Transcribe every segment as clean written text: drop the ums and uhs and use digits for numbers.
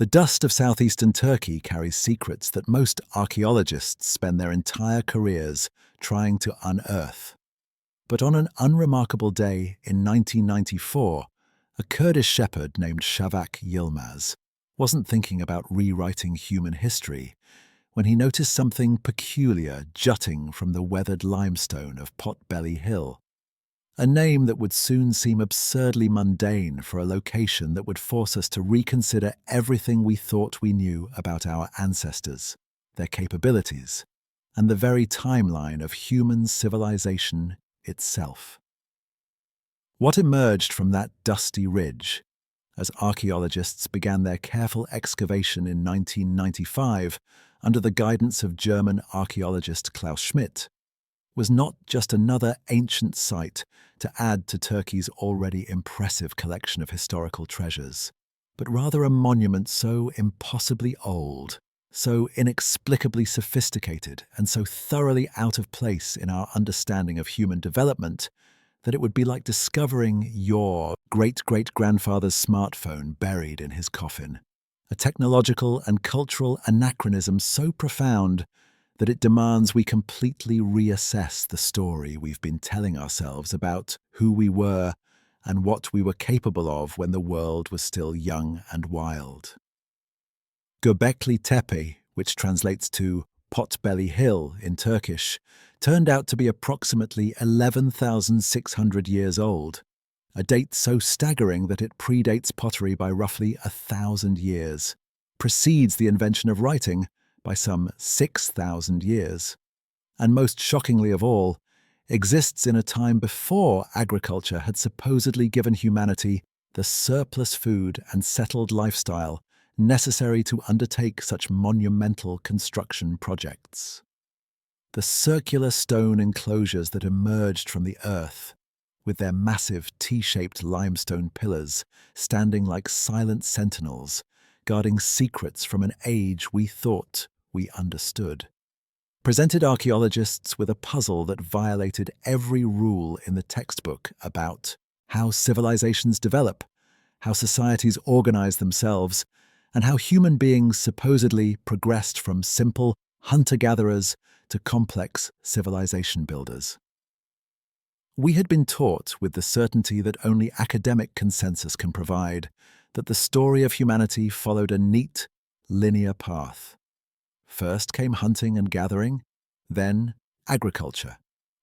The dust of southeastern Turkey carries secrets that most archaeologists spend their entire careers trying to unearth. But on an unremarkable day in 1994, a Kurdish shepherd named Shavak Yilmaz wasn't thinking about rewriting human history when he noticed something peculiar jutting from the weathered limestone of Potbelly Hill. A name that would soon seem absurdly mundane for a location that would force us to reconsider everything we thought we knew about our ancestors, their capabilities, and the very timeline of human civilization itself. What emerged from that dusty ridge, as archaeologists began their careful excavation in 1995 under the guidance of German archaeologist Klaus Schmidt, was not just another ancient site to add to Turkey's already impressive collection of historical treasures, but rather a monument so impossibly old, so inexplicably sophisticated, and so thoroughly out of place in our understanding of human development that it would be like discovering your great-great-grandfather's smartphone buried in his coffin. A technological and cultural anachronism so profound that it demands we completely reassess the story we've been telling ourselves about who we were and what we were capable of when the world was still young and wild. Göbekli Tepe, which translates to Potbelly Hill in Turkish, turned out to be approximately 11,600 years old, a date so staggering that it predates pottery by roughly 1,000 years, precedes the invention of writing by some 6,000 years, and most shockingly of all, exists in a time before agriculture had supposedly given humanity the surplus food and settled lifestyle necessary to undertake such monumental construction projects. The circular stone enclosures that emerged from the earth, with their massive T-shaped limestone pillars standing like silent sentinels, guarding secrets from an age we thought we understood, presented archaeologists with a puzzle that violated every rule in the textbook about how civilizations develop, how societies organize themselves, and how human beings supposedly progressed from simple hunter-gatherers to complex civilization builders. We had been taught, with the certainty that only academic consensus can provide, that the story of humanity followed a neat, linear path. First came hunting and gathering, then agriculture,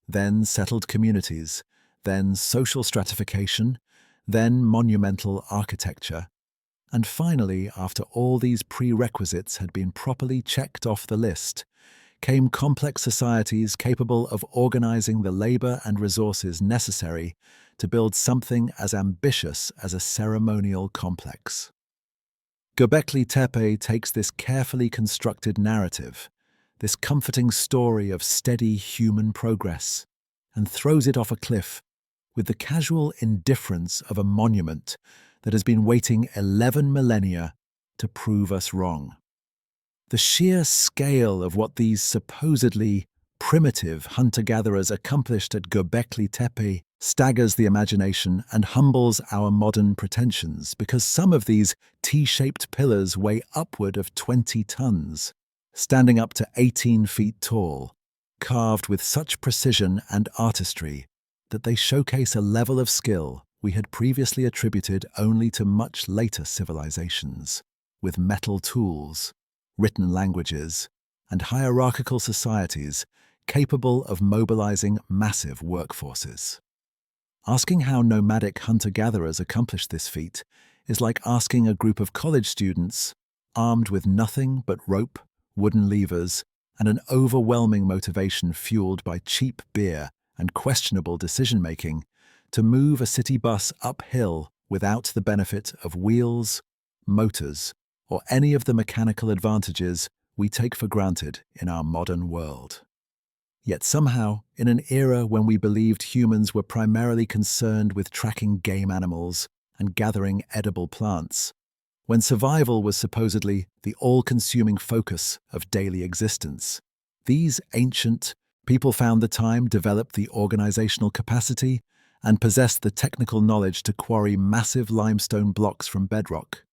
then settled communities, then social stratification, then monumental architecture, and finally, after all these prerequisites had been properly checked off the list, came complex societies capable of organizing the labor and resources necessary to build something as ambitious as a ceremonial complex. Göbekli Tepe takes this carefully constructed narrative, this comforting story of steady human progress, and throws it off a cliff with the casual indifference of a monument that has been waiting 11 millennia to prove us wrong. The sheer scale of what these supposedly primitive hunter-gatherers accomplished at Göbekli Tepe staggers the imagination and humbles our modern pretensions, because some of these T-shaped pillars weigh upward of 20 tons, standing up to 18 feet tall, carved with such precision and artistry that they showcase a level of skill we had previously attributed only to much later civilizations, with metal tools, written languages, and hierarchical societies capable of mobilizing massive workforces. Asking how nomadic hunter-gatherers accomplished this feat is like asking a group of college students, armed with nothing but rope, wooden levers, and an overwhelming motivation fueled by cheap beer and questionable decision-making, to move a city bus uphill without the benefit of wheels, motors, or any of the mechanical advantages we take for granted in our modern world. Yet somehow, in an era when we believed humans were primarily concerned with tracking game animals and gathering edible plants, when survival was supposedly the all-consuming focus of daily existence, these ancient people found the time, developed the organizational capacity, and possessed the technical knowledge to quarry massive limestone blocks from bedrock,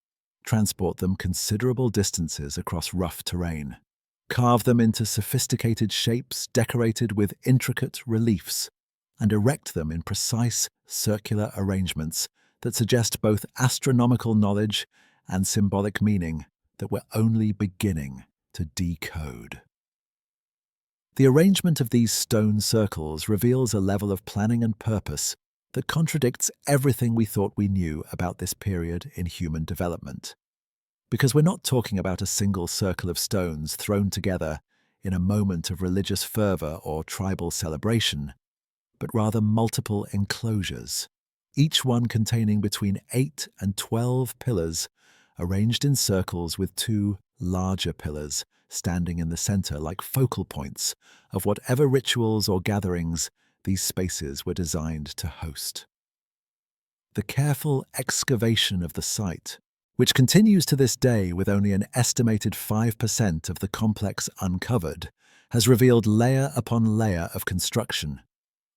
transport them considerable distances across rough terrain, carve them into sophisticated shapes decorated with intricate reliefs, and erect them in precise circular arrangements that suggest both astronomical knowledge and symbolic meaning that we're only beginning to decode. The arrangement of these stone circles reveals a level of planning and purpose that contradicts everything we thought we knew about this period in human development. Because we're not talking about a single circle of stones thrown together in a moment of religious fervor or tribal celebration, but rather multiple enclosures, each one containing between 8 and 12 pillars, arranged in circles with 2 larger pillars standing in the center like focal points of whatever rituals or gatherings these spaces were designed to host. The careful excavation of the site, which continues to this day with only an estimated 5% of the complex uncovered, has revealed layer upon layer of construction,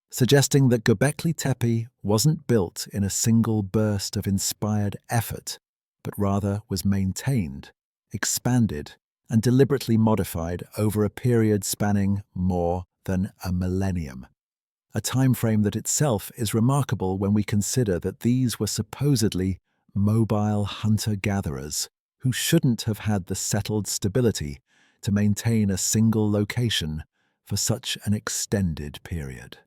suggesting that Göbekli Tepe wasn't built in a single burst of inspired effort, but rather was maintained, expanded, and deliberately modified over a period spanning more than a millennium, a time frame that itself is remarkable when we consider that these were supposedly mobile hunter-gatherers who shouldn't have had the settled stability to maintain a single location for such an extended period.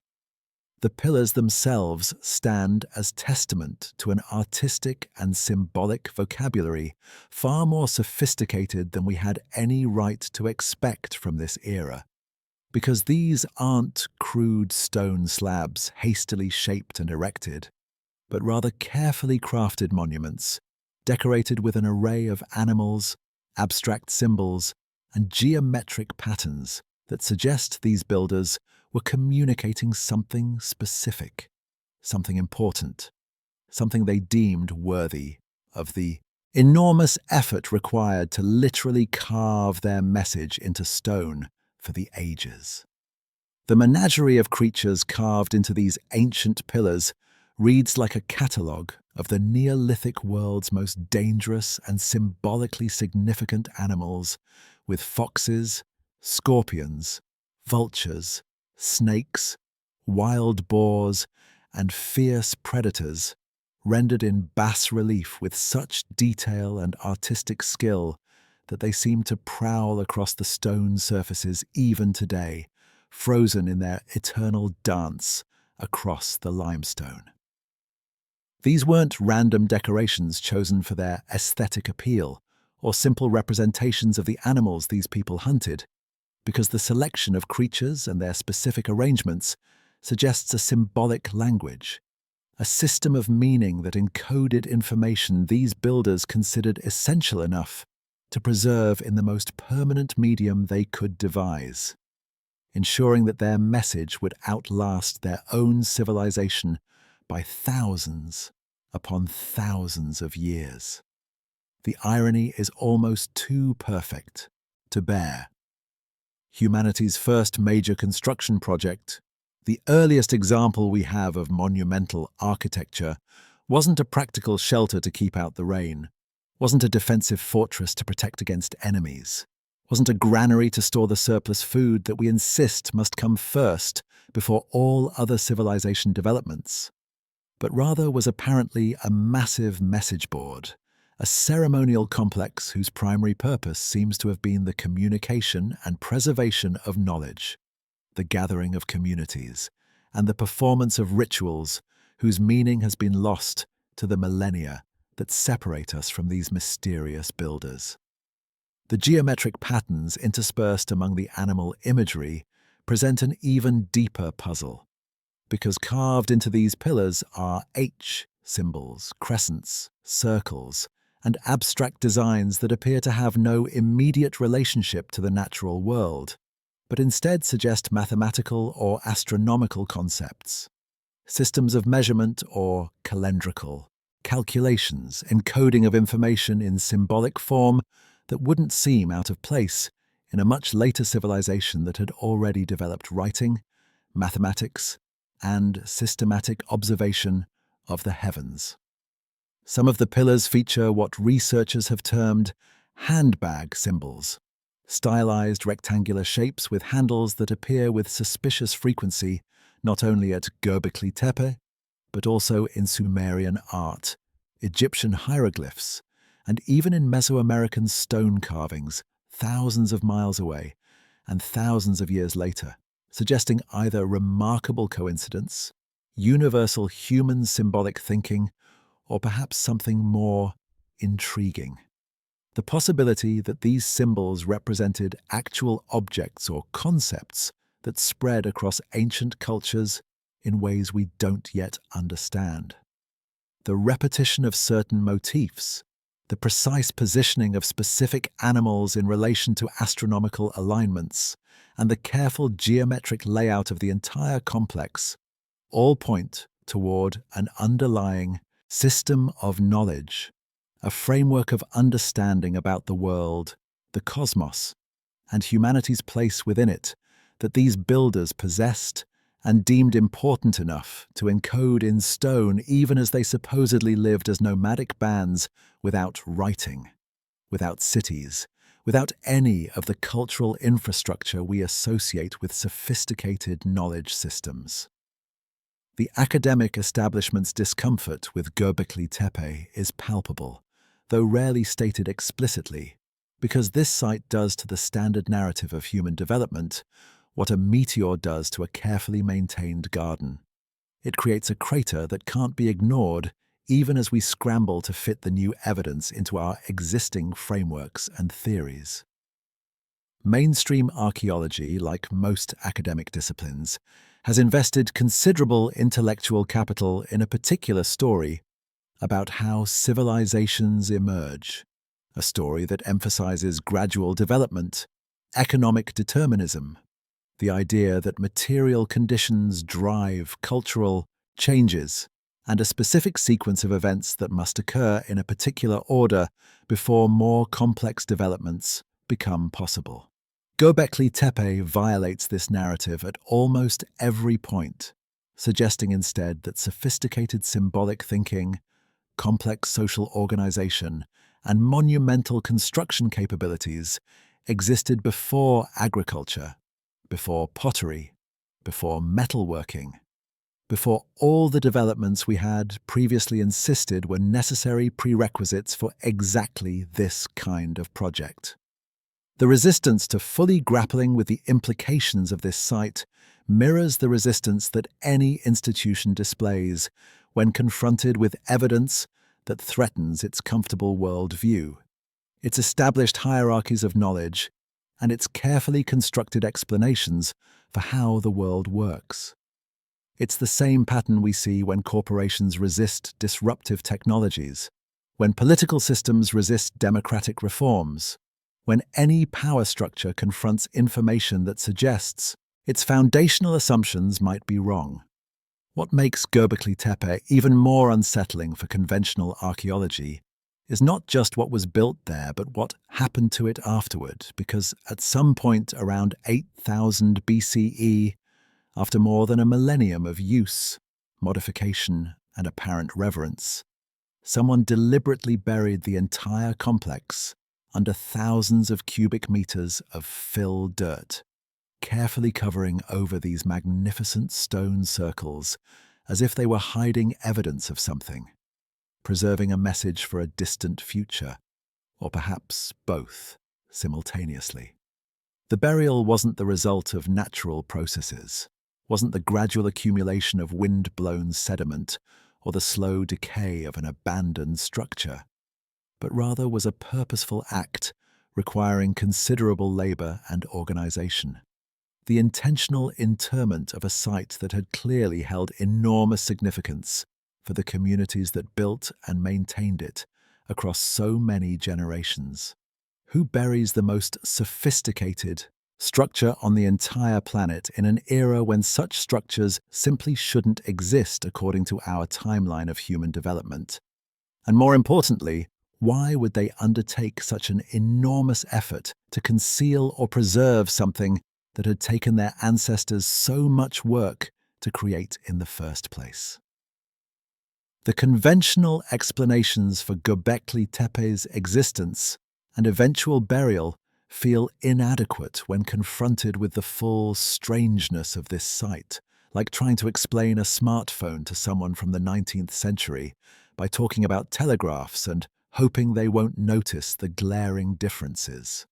The pillars themselves stand as testament to an artistic and symbolic vocabulary far more sophisticated than we had any right to expect from this era, because these aren't crude stone slabs hastily shaped and erected, but rather carefully crafted monuments, decorated with an array of animals, abstract symbols, and geometric patterns that suggest these builders were communicating something specific, something important, something they deemed worthy of the enormous effort required to literally carve their message into stone for the ages. The menagerie of creatures carved into these ancient pillars reads like a catalogue of the Neolithic world's most dangerous and symbolically significant animals, with foxes, scorpions, vultures, snakes, wild boars, and fierce predators, rendered in bas relief with such detail and artistic skill that they seem to prowl across the stone surfaces even today, frozen in their eternal dance across the limestone. These weren't random decorations chosen for their aesthetic appeal or simple representations of the animals these people hunted, because the selection of creatures and their specific arrangements suggests a symbolic language, a system of meaning that encoded information these builders considered essential enough to preserve in the most permanent medium they could devise, ensuring that their message would outlast their own civilization by thousands upon thousands of years. The irony is almost too perfect to bear. Humanity's first major construction project, the earliest example we have of monumental architecture, wasn't a practical shelter to keep out the rain, wasn't a defensive fortress to protect against enemies, wasn't a granary to store the surplus food that we insist must come first before all other civilization developments, but rather was apparently a massive message board, a ceremonial complex whose primary purpose seems to have been the communication and preservation of knowledge, the gathering of communities, and the performance of rituals whose meaning has been lost to the millennia that separate us from these mysterious builders. The geometric patterns interspersed among the animal imagery present an even deeper puzzle, because carved into these pillars are H symbols, crescents, circles, and abstract designs that appear to have no immediate relationship to the natural world, but instead suggest mathematical or astronomical concepts, systems of measurement or calendrical, calculations, encoding of information in symbolic form that wouldn't seem out of place in a much later civilization that had already developed writing, mathematics, and systematic observation of the heavens. Some of the pillars feature what researchers have termed handbag symbols, stylized rectangular shapes with handles that appear with suspicious frequency not only at Göbekli Tepe, but also in Sumerian art, Egyptian hieroglyphs, and even in Mesoamerican stone carvings thousands of miles away and thousands of years later, suggesting either remarkable coincidence, universal human symbolic thinking, or perhaps something more intriguing. The possibility that these symbols represented actual objects or concepts that spread across ancient cultures in ways we don't yet understand. The repetition of certain motifs, the precise positioning of specific animals in relation to astronomical alignments, and the careful geometric layout of the entire complex all point toward an underlying system of knowledge, a framework of understanding about the world, the cosmos, and humanity's place within it that these builders possessed and deemed important enough to encode in stone even as they supposedly lived as nomadic bands without writing, without cities, without any of the cultural infrastructure we associate with sophisticated knowledge systems. The academic establishment's discomfort with Göbekli Tepe is palpable, though rarely stated explicitly, because this site does to the standard narrative of human development what a meteor does to a carefully maintained garden. It creates a crater that can't be ignored even as we scramble to fit the new evidence into our existing frameworks and theories. Mainstream archaeology, like most academic disciplines, has invested considerable intellectual capital in a particular story about how civilizations emerge, a story that emphasizes gradual development, economic determinism, the idea that material conditions drive cultural changes, and a specific sequence of events that must occur in a particular order before more complex developments become possible. Göbekli Tepe violates this narrative at almost every point, suggesting instead that sophisticated symbolic thinking, complex social organization, and monumental construction capabilities existed before agriculture, before pottery, before metalworking, before all the developments we had previously insisted were necessary prerequisites for exactly this kind of project. The resistance to fully grappling with the implications of this site mirrors the resistance that any institution displays when confronted with evidence that threatens its comfortable worldview, its established hierarchies of knowledge, and its carefully constructed explanations for how the world works. It's the same pattern we see when corporations resist disruptive technologies, when political systems resist democratic reforms, when any power structure confronts information that suggests its foundational assumptions might be wrong. What makes Göbekli Tepe even more unsettling for conventional archaeology is not just what was built there, but what happened to it afterward, because at some point around 8000 BCE, after more than a millennium of use, modification, and apparent reverence, someone deliberately buried the entire complex under thousands of cubic meters of fill dirt, carefully covering over these magnificent stone circles as if they were hiding evidence of something, preserving a message for a distant future, or perhaps both simultaneously. The burial wasn't the result of natural processes, wasn't the gradual accumulation of wind-blown sediment or the slow decay of an abandoned structure, but rather was a purposeful act requiring considerable labor and organization. The intentional interment of a site that had clearly held enormous significance for the communities that built and maintained it across so many generations. Who buries the most sophisticated structure on the entire planet in an era when such structures simply shouldn't exist according to our timeline of human development? And more importantly, why would they undertake such an enormous effort to conceal or preserve something that had taken their ancestors so much work to create in the first place? The conventional explanations for Göbekli Tepe's existence and eventual burial feel inadequate when confronted with the full strangeness of this site, like trying to explain a smartphone to someone from the 19th century by talking about telegraphs and hoping they won't notice the glaring differences.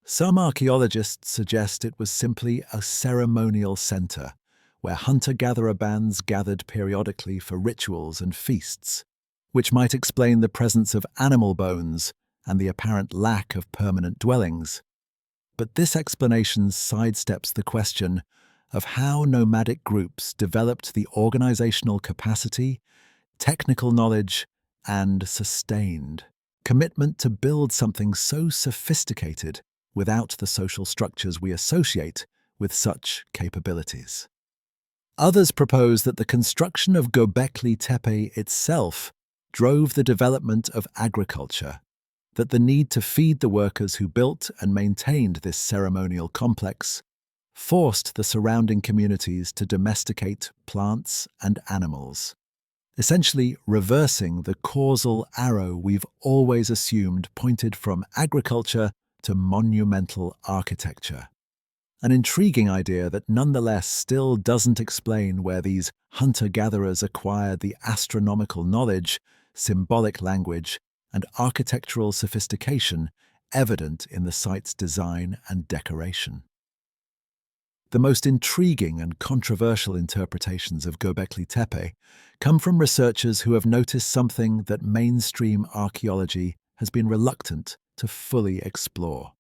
Some archaeologists suggest it was simply a ceremonial center where hunter-gatherer bands gathered periodically for rituals and feasts, which might explain the presence of animal bones and the apparent lack of permanent dwellings. But this explanation sidesteps the question of how nomadic groups developed the organizational capacity, technical knowledge, and sustained commitment to build something so sophisticated without the social structures we associate with such capabilities. Others propose that the construction of Göbekli Tepe itself drove the development of agriculture, that the need to feed the workers who built and maintained this ceremonial complex forced the surrounding communities to domesticate plants and animals, essentially reversing the causal arrow we've always assumed pointed from agriculture to monumental architecture. An intriguing idea that nonetheless still doesn't explain where these hunter-gatherers acquired the astronomical knowledge, symbolic language, and architectural sophistication evident in the site's design and decoration. The most intriguing and controversial interpretations of Göbekli Tepe come from researchers who have noticed something that mainstream archaeology has been reluctant to fully explore.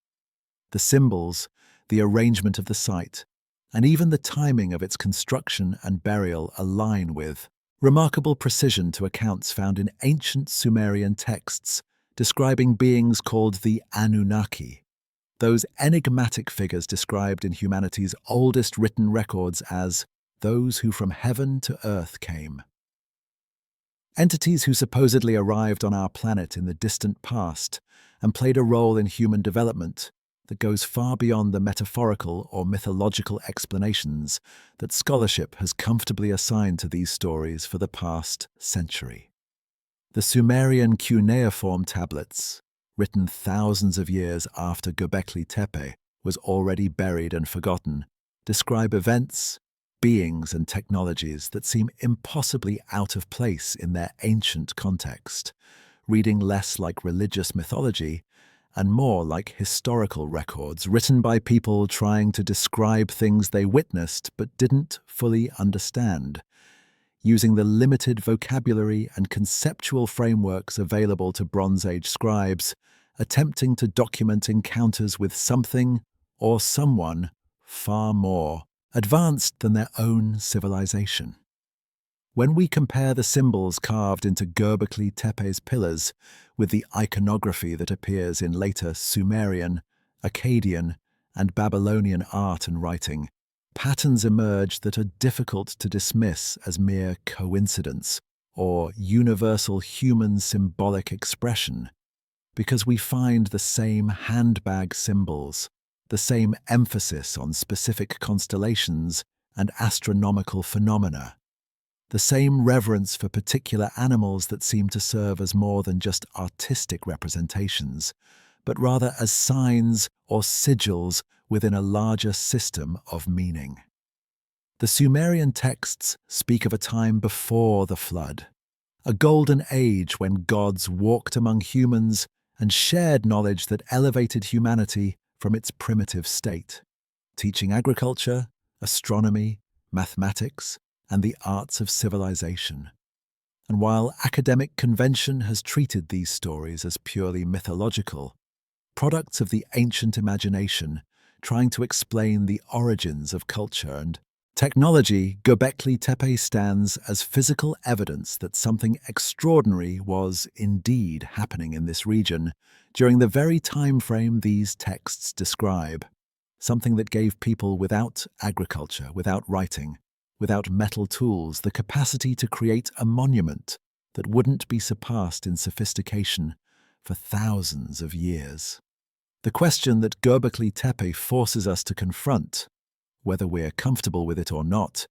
The symbols, the arrangement of the site, and even the timing of its construction and burial align with remarkable precision to accounts found in ancient Sumerian texts describing beings called the Anunnaki, those enigmatic figures described in humanity's oldest written records as those who from heaven to earth came. Entities who supposedly arrived on our planet in the distant past and played a role in human development that goes far beyond the metaphorical or mythological explanations that scholarship has comfortably assigned to these stories for the past century. The Sumerian cuneiform tablets, written thousands of years after Göbekli Tepe was already buried and forgotten, describe events, beings, and technologies that seem impossibly out of place in their ancient context, reading less like religious mythology and more like historical records written by people trying to describe things they witnessed but didn't fully understand, using the limited vocabulary and conceptual frameworks available to Bronze Age scribes, attempting to document encounters with something or someone far more advanced than their own civilization. When we compare the symbols carved into Göbekli Tepe's pillars with the iconography that appears in later Sumerian, Akkadian, and Babylonian art and writing, patterns emerge that are difficult to dismiss as mere coincidence or universal human symbolic expression, because we find the same handbag symbols, the same emphasis on specific constellations and astronomical phenomena, the same reverence for particular animals that seem to serve as more than just artistic representations, but rather as signs or sigils within a larger system of meaning. The Sumerian texts speak of a time before the flood, a golden age when gods walked among humans and shared knowledge that elevated humanity from its primitive state, teaching agriculture, astronomy, mathematics, and the arts of civilization. And while academic convention has treated these stories as purely mythological, products of the ancient imagination, trying to explain the origins of culture and technology, Göbekli Tepe stands as physical evidence that something extraordinary was indeed happening in this region during the very time frame these texts describe, something that gave people without agriculture, without writing, without metal tools, the capacity to create a monument that wouldn't be surpassed in sophistication for thousands of years. The question that Göbekli Tepe forces us to confront, whether we're comfortable with it or not,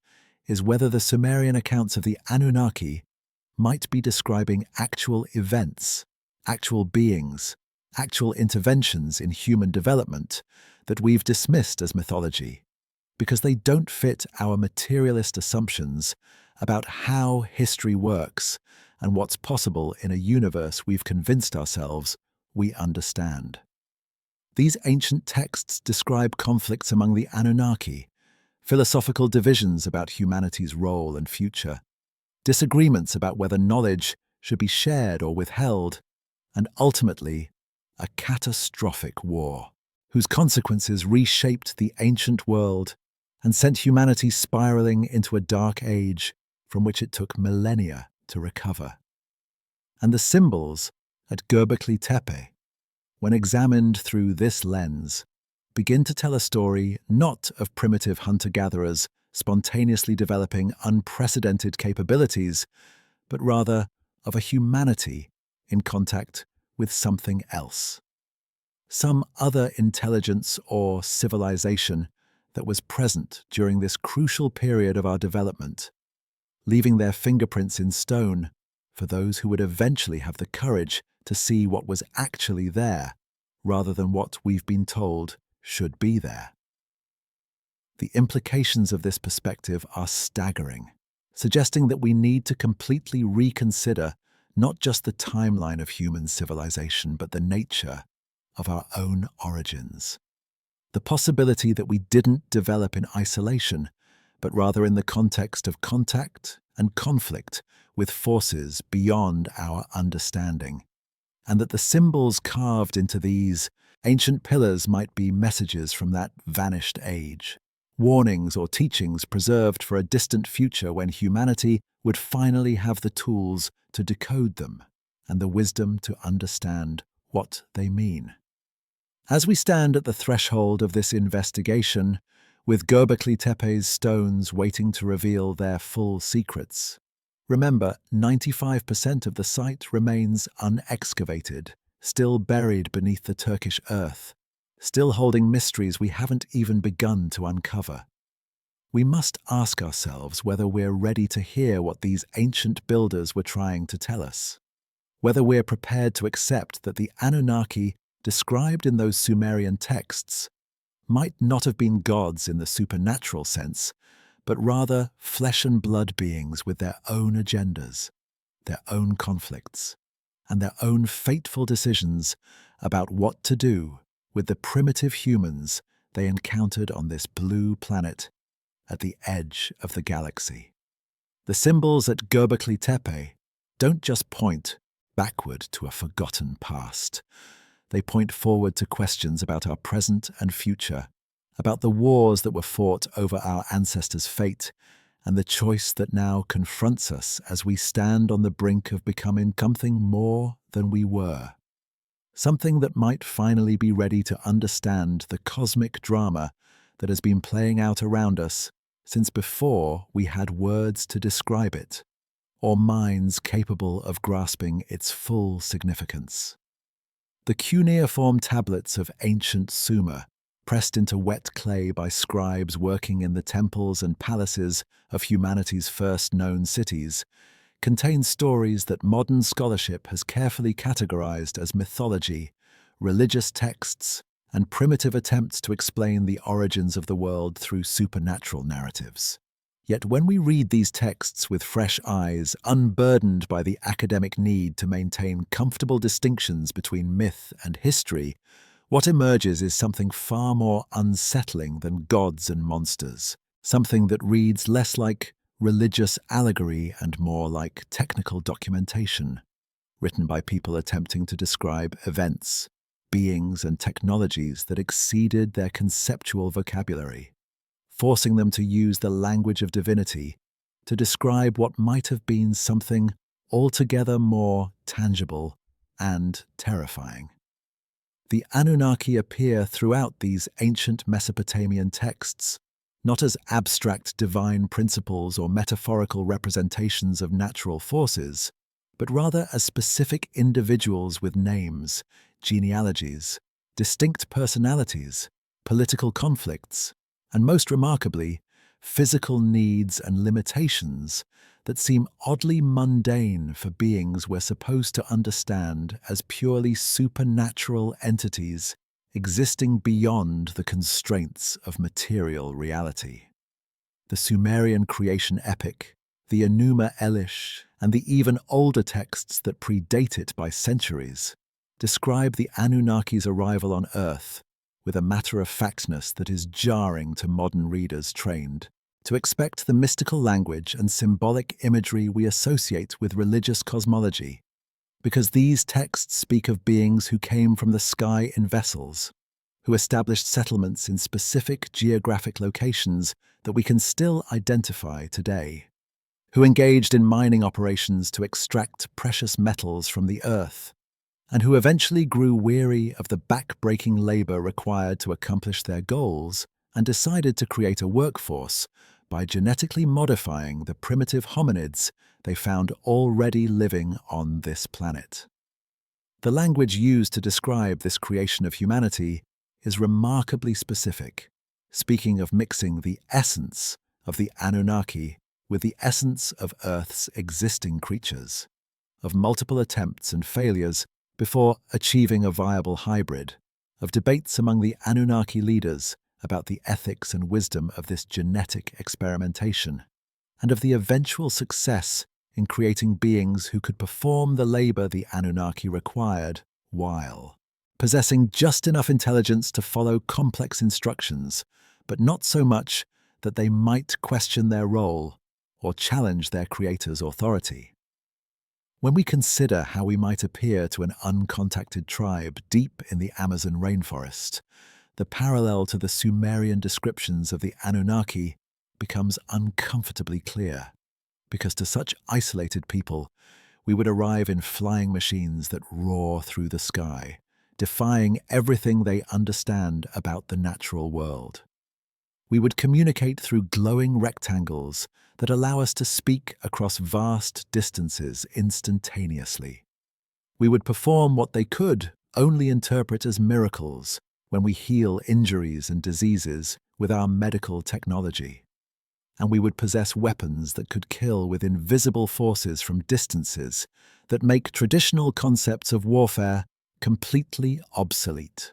is whether the Sumerian accounts of the Anunnaki might be describing actual events, actual beings, actual interventions in human development that we've dismissed as mythology, because they don't fit our materialist assumptions about how history works and what's possible in a universe we've convinced ourselves we understand. These ancient texts describe conflicts among the Anunnaki, philosophical divisions about humanity's role and future, disagreements about whether knowledge should be shared or withheld, and ultimately, a catastrophic war, whose consequences reshaped the ancient world and sent humanity spiraling into a dark age from which it took millennia to recover. And the symbols at Göbekli Tepe, when examined through this lens, begin to tell a story not of primitive hunter-gatherers spontaneously developing unprecedented capabilities, but rather of a humanity in contact with something else. Some other intelligence or civilization that was present during this crucial period of our development, leaving their fingerprints in stone for those who would eventually have the courage to see what was actually there, rather than what we've been told should be there. The implications of this perspective are staggering, suggesting that we need to completely reconsider not just the timeline of human civilization, but the nature of our own origins. The possibility that we didn't develop in isolation, but rather in the context of contact and conflict with forces beyond our understanding, and that the symbols carved into these ancient pillars might be messages from that vanished age, warnings or teachings preserved for a distant future when humanity would finally have the tools to decode them and the wisdom to understand what they mean. As we stand at the threshold of this investigation, with Göbekli Tepe's stones waiting to reveal their full secrets, remember, 95% of the site remains unexcavated, still buried beneath the Turkish earth, still holding mysteries we haven't even begun to uncover. We must ask ourselves whether we're ready to hear what these ancient builders were trying to tell us, whether we're prepared to accept that the Anunnaki described in those Sumerian texts might not have been gods in the supernatural sense, but rather flesh and blood beings with their own agendas, their own conflicts, and their own fateful decisions about what to do with the primitive humans they encountered on this blue planet at the edge of the galaxy. The symbols at Göbekli Tepe don't just point backward to a forgotten past. They point forward to questions about our present and future, about the wars that were fought over our ancestors' fate, and the choice that now confronts us as we stand on the brink of becoming something more than we were. Something that might finally be ready to understand the cosmic drama that has been playing out around us since before we had words to describe it, or minds capable of grasping its full significance. The cuneiform tablets of ancient Sumer, pressed into wet clay by scribes working in the temples and palaces of humanity's first known cities, contain stories that modern scholarship has carefully categorized as mythology, religious texts, and primitive attempts to explain the origins of the world through supernatural narratives. Yet when we read these texts with fresh eyes, unburdened by the academic need to maintain comfortable distinctions between myth and history, what emerges is something far more unsettling than gods and monsters, something that reads less like religious allegory and more like technical documentation, written by people attempting to describe events, beings, and technologies that exceeded their conceptual vocabulary, forcing them to use the language of divinity to describe what might have been something altogether more tangible and terrifying. The Anunnaki appear throughout these ancient Mesopotamian texts, not as abstract divine principles or metaphorical representations of natural forces, but rather as specific individuals with names, genealogies, distinct personalities, political conflicts, and most remarkably, physical needs and limitations that seem oddly mundane for beings we're supposed to understand as purely supernatural entities existing beyond the constraints of material reality. The Sumerian creation epic, the Enuma Elish, and the even older texts that predate it by centuries describe the Anunnaki's arrival on Earth with a matter-of-factness that is jarring to modern readers trained to expect the mystical language and symbolic imagery we associate with religious cosmology, because these texts speak of beings who came from the sky in vessels, who established settlements in specific geographic locations that we can still identify today, who engaged in mining operations to extract precious metals from the earth, and who eventually grew weary of the back-breaking labor required to accomplish their goals and decided to create a workforce by genetically modifying the primitive hominids they found already living on this planet. The language used to describe this creation of humanity is remarkably specific, speaking of mixing the essence of the Anunnaki with the essence of Earth's existing creatures, of multiple attempts and failures before achieving a viable hybrid, of debates among the Anunnaki leaders about the ethics and wisdom of this genetic experimentation, and of the eventual success in creating beings who could perform the labor the Anunnaki required while possessing just enough intelligence to follow complex instructions, but not so much that they might question their role or challenge their creator's authority. When we consider how we might appear to an uncontacted tribe deep in the Amazon rainforest, the parallel to the Sumerian descriptions of the Anunnaki becomes uncomfortably clear, because to such isolated people, we would arrive in flying machines that roar through the sky, defying everything they understand about the natural world. We would communicate through glowing rectangles that allow us to speak across vast distances instantaneously. We would perform what they could only interpret as miracles when we heal injuries and diseases with our medical technology. And we would possess weapons that could kill with invisible forces from distances that make traditional concepts of warfare completely obsolete.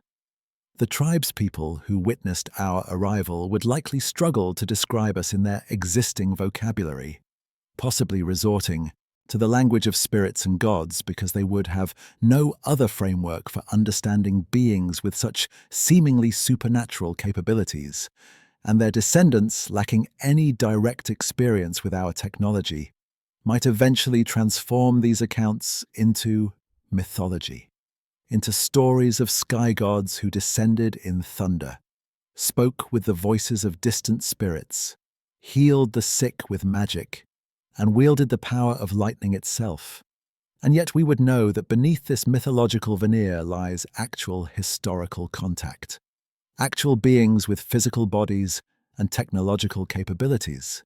The tribespeople who witnessed our arrival would likely struggle to describe us in their existing vocabulary, possibly resorting to the language of spirits and gods because they would have no other framework for understanding beings with such seemingly supernatural capabilities, and their descendants, lacking any direct experience with our technology, might eventually transform these accounts into mythology, into stories of sky gods who descended in thunder, spoke with the voices of distant spirits, healed the sick with magic, and wielded the power of lightning itself. And yet we would know that beneath this mythological veneer lies actual historical contact, actual beings with physical bodies and technological capabilities,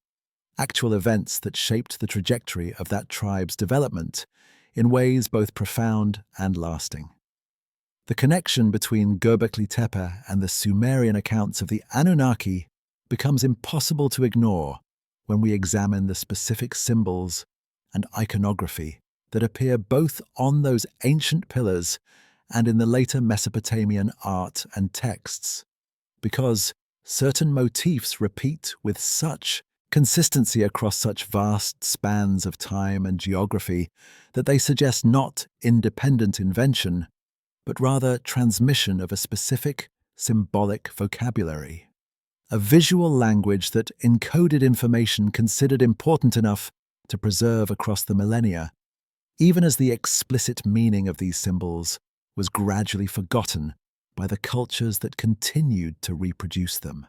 actual events that shaped the trajectory of that tribe's development in ways both profound and lasting. The connection between Göbekli Tepe and the Sumerian accounts of the Anunnaki becomes impossible to ignore when we examine the specific symbols and iconography that appear both on those ancient pillars and in the later Mesopotamian art and texts, because certain motifs repeat with such consistency across such vast spans of time and geography that they suggest not independent invention, but rather transmission of a specific symbolic vocabulary, a visual language that encoded information considered important enough to preserve across the millennia, even as the explicit meaning of these symbols was gradually forgotten by the cultures that continued to reproduce them.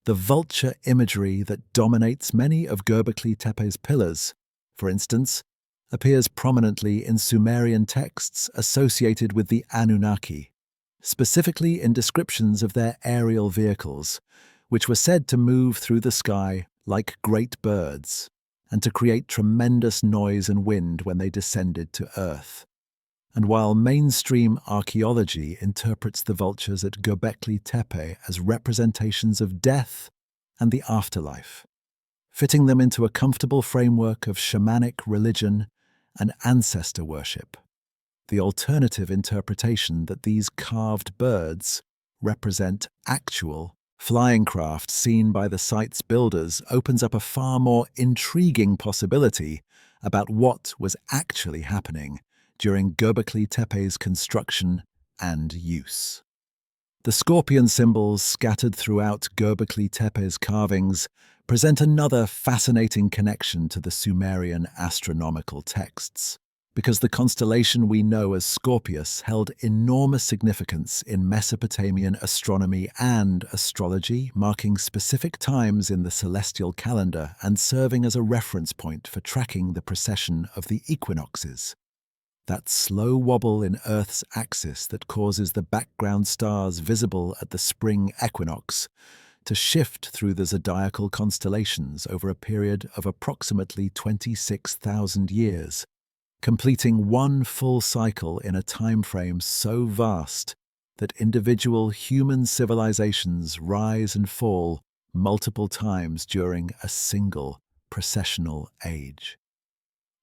The vulture imagery that dominates many of Göbekli Tepe's pillars, for instance, appears prominently in Sumerian texts associated with the Anunnaki, specifically in descriptions of their aerial vehicles, which were said to move through the sky like great birds, and to create tremendous noise and wind when they descended to Earth. And while mainstream archaeology interprets the vultures at Göbekli Tepe as representations of death and the afterlife, fitting them into a comfortable framework of shamanic religion and ancestor worship. The alternative interpretation that these carved birds represent actual flying craft seen by the site's builders opens up a far more intriguing possibility about what was actually happening during Göbekli Tepe's construction and use. The scorpion symbols scattered throughout Göbekli Tepe's carvings present another fascinating connection to the Sumerian astronomical texts, because the constellation we know as Scorpius held enormous significance in Mesopotamian astronomy and astrology, marking specific times in the celestial calendar and serving as a reference point for tracking the precession of the equinoxes. That slow wobble in Earth's axis that causes the background stars visible at the spring equinox to shift through the zodiacal constellations over a period of approximately 26,000 years, completing one full cycle in a time frame so vast that individual human civilizations rise and fall multiple times during a single precessional age.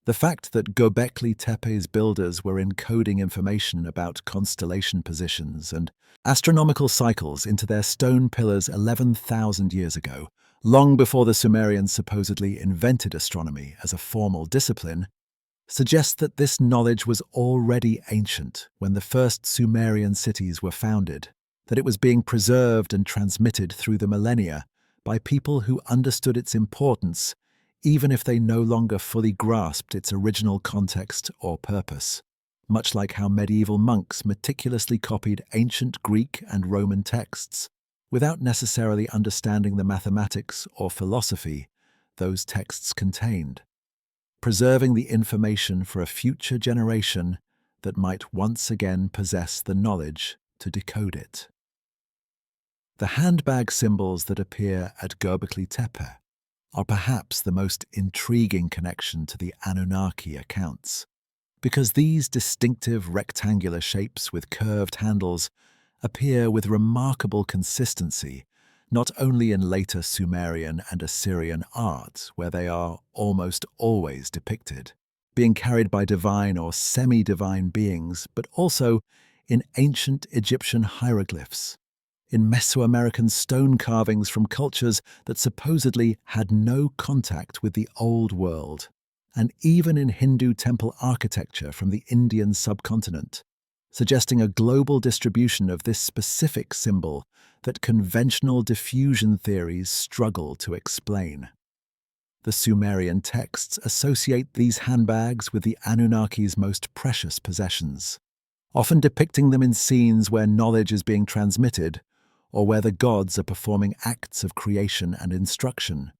The fact that Göbekli Tepe's builders were encoding information about constellation positions and astronomical cycles into their stone pillars 11,000 years ago, long before the Sumerians supposedly invented astronomy as a formal discipline, suggests that this knowledge was already ancient when the first Sumerian cities were founded, that it was being preserved and transmitted through the millennia by people who understood its importance even if they no longer fully grasped its original context or purpose, much like how medieval monks meticulously copied ancient Greek and Roman texts without necessarily understanding the mathematics or philosophy those texts contained, preserving the information for a future generation that might once again possess the knowledge to decode it. The handbag symbols that appear at Göbekli Tepe are perhaps the most intriguing connection to the Anunnaki accounts, because these distinctive rectangular shapes with curved handles appear with remarkable consistency not only in later Sumerian and Assyrian art, where they are almost always depicted, being carried by divine or semi-divine beings, but also in ancient Egyptian hieroglyphs, in Mesoamerican stone carvings from cultures that supposedly had no contact with the Old World, and even in Hindu temple architecture from the Indian subcontinent, suggesting a global distribution of this specific symbol that conventional diffusion theories struggle to explain. The Sumerian texts associate these handbags with the Anunnaki's most precious possessions, often depicting them in scenes where knowledge is being transmitted or where the gods are performing acts of creation and instruction,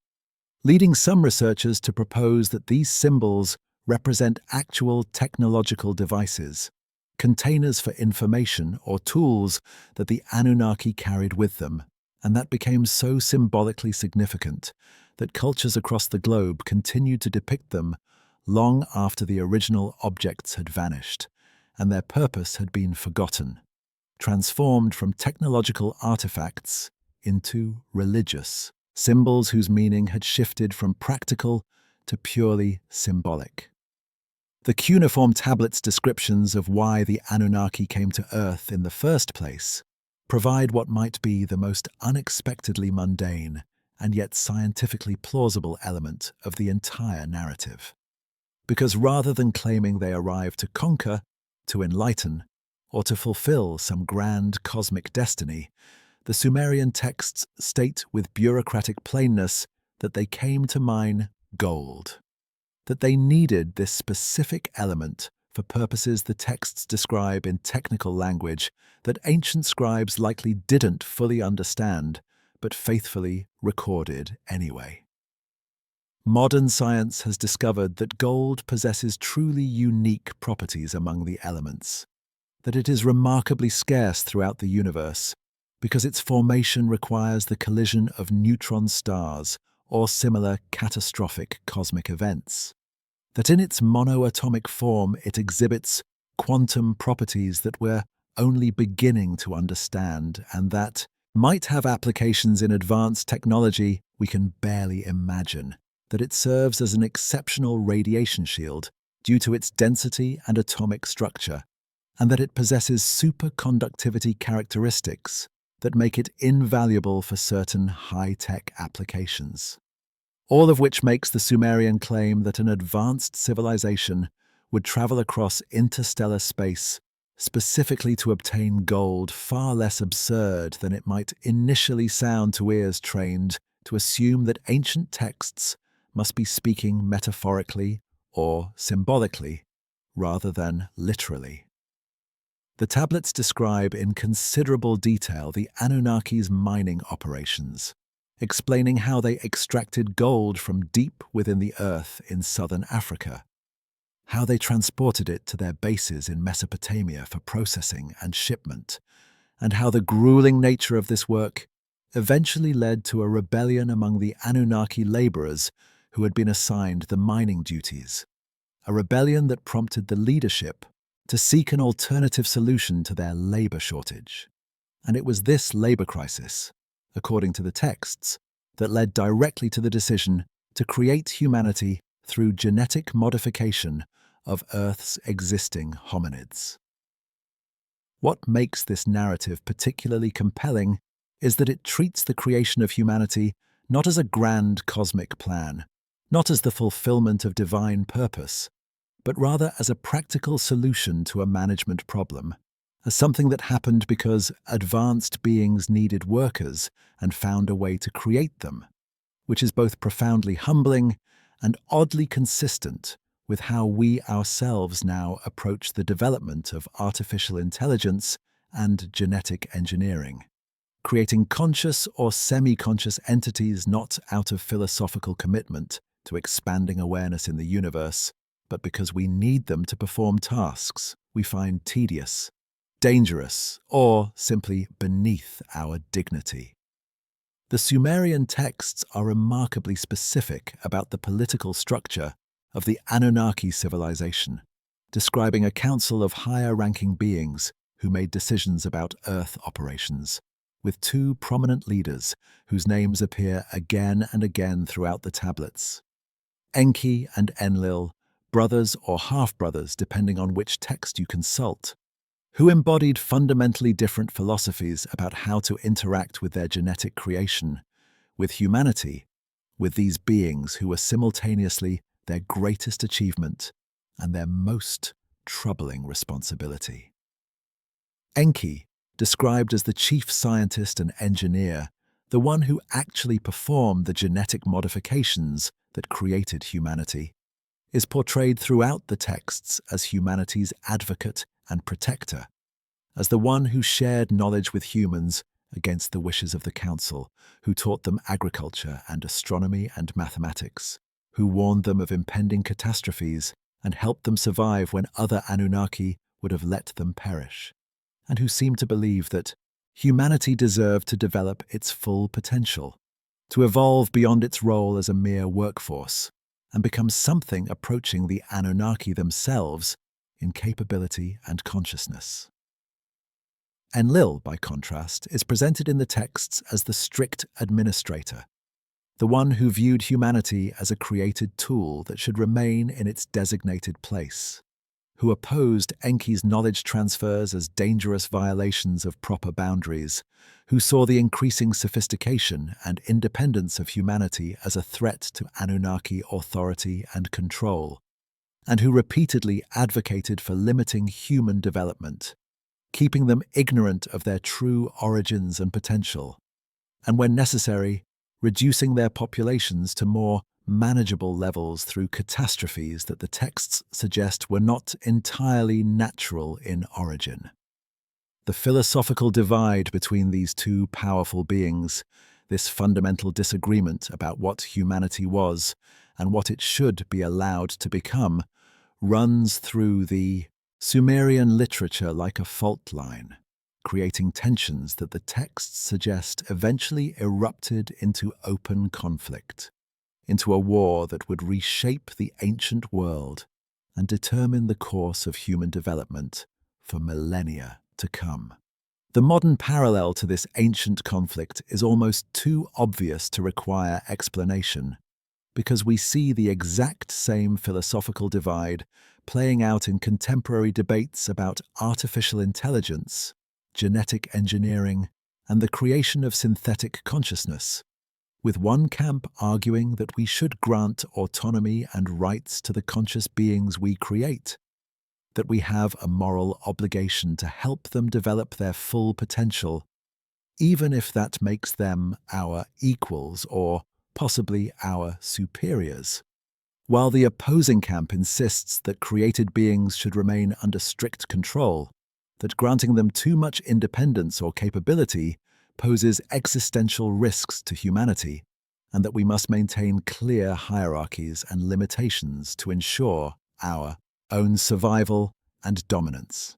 leading some researchers to propose that these symbols represent actual technological devices, containers for information or tools that the Anunnaki carried with them, and that became so symbolically significant that cultures across the globe continued to depict them long after the original objects had vanished and their purpose had been forgotten, transformed from technological artifacts into religious symbols whose meaning had shifted from practical to purely symbolic. The cuneiform tablets' descriptions of why the Anunnaki came to Earth in the first place provide what might be the most unexpectedly mundane and yet scientifically plausible element of the entire narrative. Because rather than claiming they arrived to conquer, to enlighten, or to fulfill some grand cosmic destiny, the Sumerian texts state with bureaucratic plainness that they came to mine gold, that they needed this specific element for purposes the texts describe in technical language that ancient scribes likely didn't fully understand, but faithfully recorded anyway. Modern science has discovered that gold possesses truly unique properties among the elements, that it is remarkably scarce throughout the universe because its formation requires the collision of neutron stars or similar catastrophic cosmic events, that in its monoatomic form it exhibits quantum properties that we're only beginning to understand and that might have applications in advanced technology we can barely imagine, that it serves as an exceptional radiation shield due to its density and atomic structure, and that it possesses superconductivity characteristics that make it invaluable for certain high-tech applications. All of which makes the Sumerian claim that an advanced civilization would travel across interstellar space specifically to obtain gold far less absurd than it might initially sound to ears trained to assume that ancient texts must be speaking metaphorically or symbolically rather than literally. The tablets describe in considerable detail the Anunnaki's mining operations, explaining how they extracted gold from deep within the earth in southern Africa, how they transported it to their bases in Mesopotamia for processing and shipment, and how the grueling nature of this work eventually led to a rebellion among the Anunnaki laborers who had been assigned the mining duties, a rebellion that prompted the leadership to seek an alternative solution to their labor shortage. And it was this labor crisis, according to the texts, that led directly to the decision to create humanity through genetic modification of Earth's existing hominids. What makes this narrative particularly compelling is that it treats the creation of humanity not as a grand cosmic plan, not as the fulfillment of divine purpose, but rather as a practical solution to a management problem, as something that happened because advanced beings needed workers and found a way to create them, which is both profoundly humbling and oddly consistent with how we ourselves now approach the development of artificial intelligence and genetic engineering, creating conscious or semi-conscious entities not out of philosophical commitment to expanding awareness in the universe, but because we need them to perform tasks we find tedious, dangerous, or simply beneath our dignity. The Sumerian texts are remarkably specific about the political structure of the Anunnaki civilization, describing a council of higher-ranking beings who made decisions about Earth operations, with two prominent leaders whose names appear again and again throughout the tablets. Enki and Enlil, brothers or half-brothers depending on which text you consult, who embodied fundamentally different philosophies about how to interact with their genetic creation, with humanity, with these beings who were simultaneously their greatest achievement and their most troubling responsibility. Enki, described as the chief scientist and engineer, the one who actually performed the genetic modifications that created humanity, is portrayed throughout the texts as humanity's advocate and protector, as the one who shared knowledge with humans against the wishes of the council, who taught them agriculture and astronomy and mathematics, who warned them of impending catastrophes and helped them survive when other Anunnaki would have let them perish, and who seemed to believe that humanity deserved to develop its full potential, to evolve beyond its role as a mere workforce, and become something approaching the Anunnaki themselves in capability and consciousness. Enlil, by contrast, is presented in the texts as the strict administrator, the one who viewed humanity as a created tool that should remain in its designated place, who opposed Enki's knowledge transfers as dangerous violations of proper boundaries, who saw the increasing sophistication and independence of humanity as a threat to Anunnaki authority and control, and who repeatedly advocated for limiting human development, keeping them ignorant of their true origins and potential, and when necessary, reducing their populations to more manageable levels through catastrophes that the texts suggest were not entirely natural in origin. The philosophical divide between these two powerful beings, this fundamental disagreement about what humanity was and what it should be allowed to become, runs through the Sumerian literature like a fault line, creating tensions that the texts suggest eventually erupted into open conflict, into a war that would reshape the ancient world and determine the course of human development for millennia to come. The modern parallel to this ancient conflict is almost too obvious to require explanation, because we see the exact same philosophical divide playing out in contemporary debates about artificial intelligence, genetic engineering, and the creation of synthetic consciousness, with one camp arguing that we should grant autonomy and rights to the conscious beings we create, that we have a moral obligation to help them develop their full potential, even if that makes them our equals or possibly our superiors. While the opposing camp insists that created beings should remain under strict control, that granting them too much independence or capability poses existential risks to humanity, and that we must maintain clear hierarchies and limitations to ensure our own survival and dominance.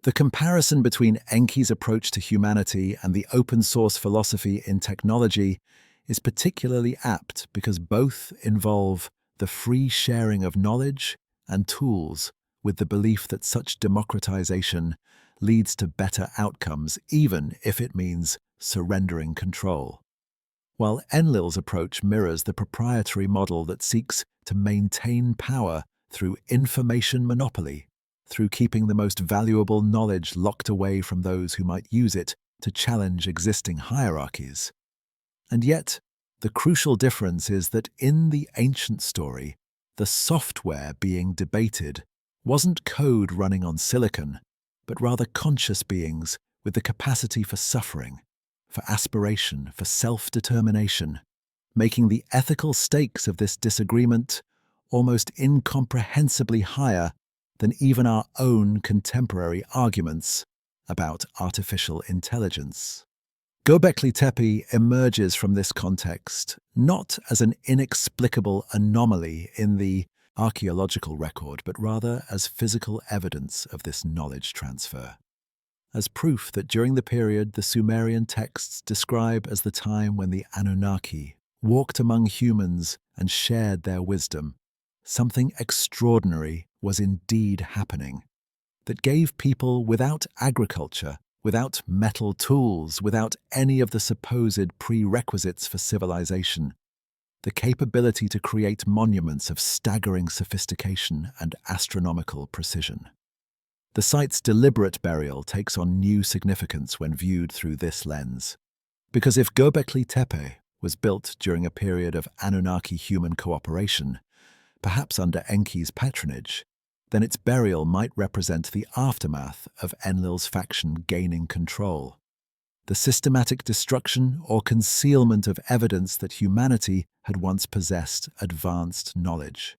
The comparison between Enki's approach to humanity and the open-source philosophy in technology is particularly apt because both involve the free sharing of knowledge and tools, with the belief that such democratization leads to better outcomes even if it means surrendering control. While Enlil's approach mirrors the proprietary model that seeks to maintain power through information monopoly, through keeping the most valuable knowledge locked away from those who might use it to challenge existing hierarchies. And yet, the crucial difference is that in the ancient story, the software being debated wasn't code running on silicon, but rather conscious beings with the capacity for suffering, for aspiration, for self-determination, making the ethical stakes of this disagreement almost incomprehensibly higher than even our own contemporary arguments about artificial intelligence. Göbekli Tepe emerges from this context not as an inexplicable anomaly in the archaeological record, but rather as physical evidence of this knowledge transfer, as proof that during the period the Sumerian texts describe as the time when the Anunnaki walked among humans and shared their wisdom, something extraordinary was indeed happening, that gave people without agriculture, without metal tools, without any of the supposed prerequisites for civilization, the capability to create monuments of staggering sophistication and astronomical precision. The site's deliberate burial takes on new significance when viewed through this lens, because if Göbekli Tepe was built during a period of Anunnaki-human cooperation, perhaps under Enki's patronage, then its burial might represent the aftermath of Enlil's faction gaining control, the systematic destruction or concealment of evidence that humanity had once possessed advanced knowledge,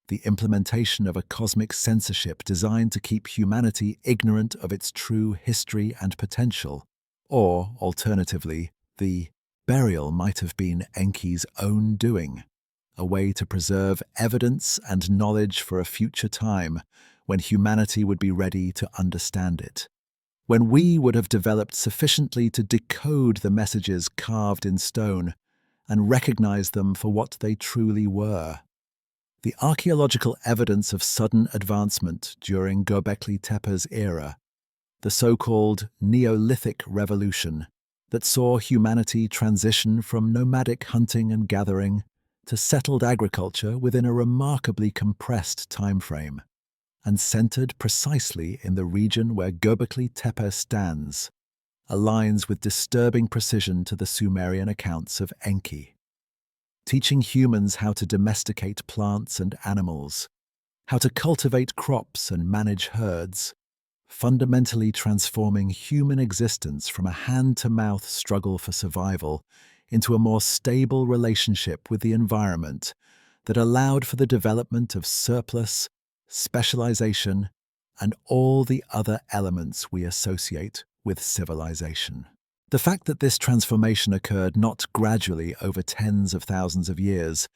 the implementation of a cosmic censorship designed to keep humanity ignorant of its true history and potential, or, alternatively, the burial might have been Enki's own doing, a way to preserve evidence and knowledge for a future time when humanity would be ready to understand it, when we would have developed sufficiently to decode the messages carved in stone and recognize them for what they truly were. The archaeological evidence of sudden advancement during Göbekli Tepe's era, the so-called Neolithic Revolution, that saw humanity transition from nomadic hunting and gathering to settled agriculture within a remarkably compressed time frame, and centered precisely in the region where Göbekli Tepe stands, aligns with disturbing precision to the Sumerian accounts of Enki, teaching humans how to domesticate plants and animals, how to cultivate crops and manage herds, fundamentally transforming human existence from a hand-to-mouth struggle for survival into a more stable relationship with the environment that allowed for the development of surplus, specialization, and all the other elements we associate with civilization. The fact that this transformation occurred not gradually over tens of thousands of years,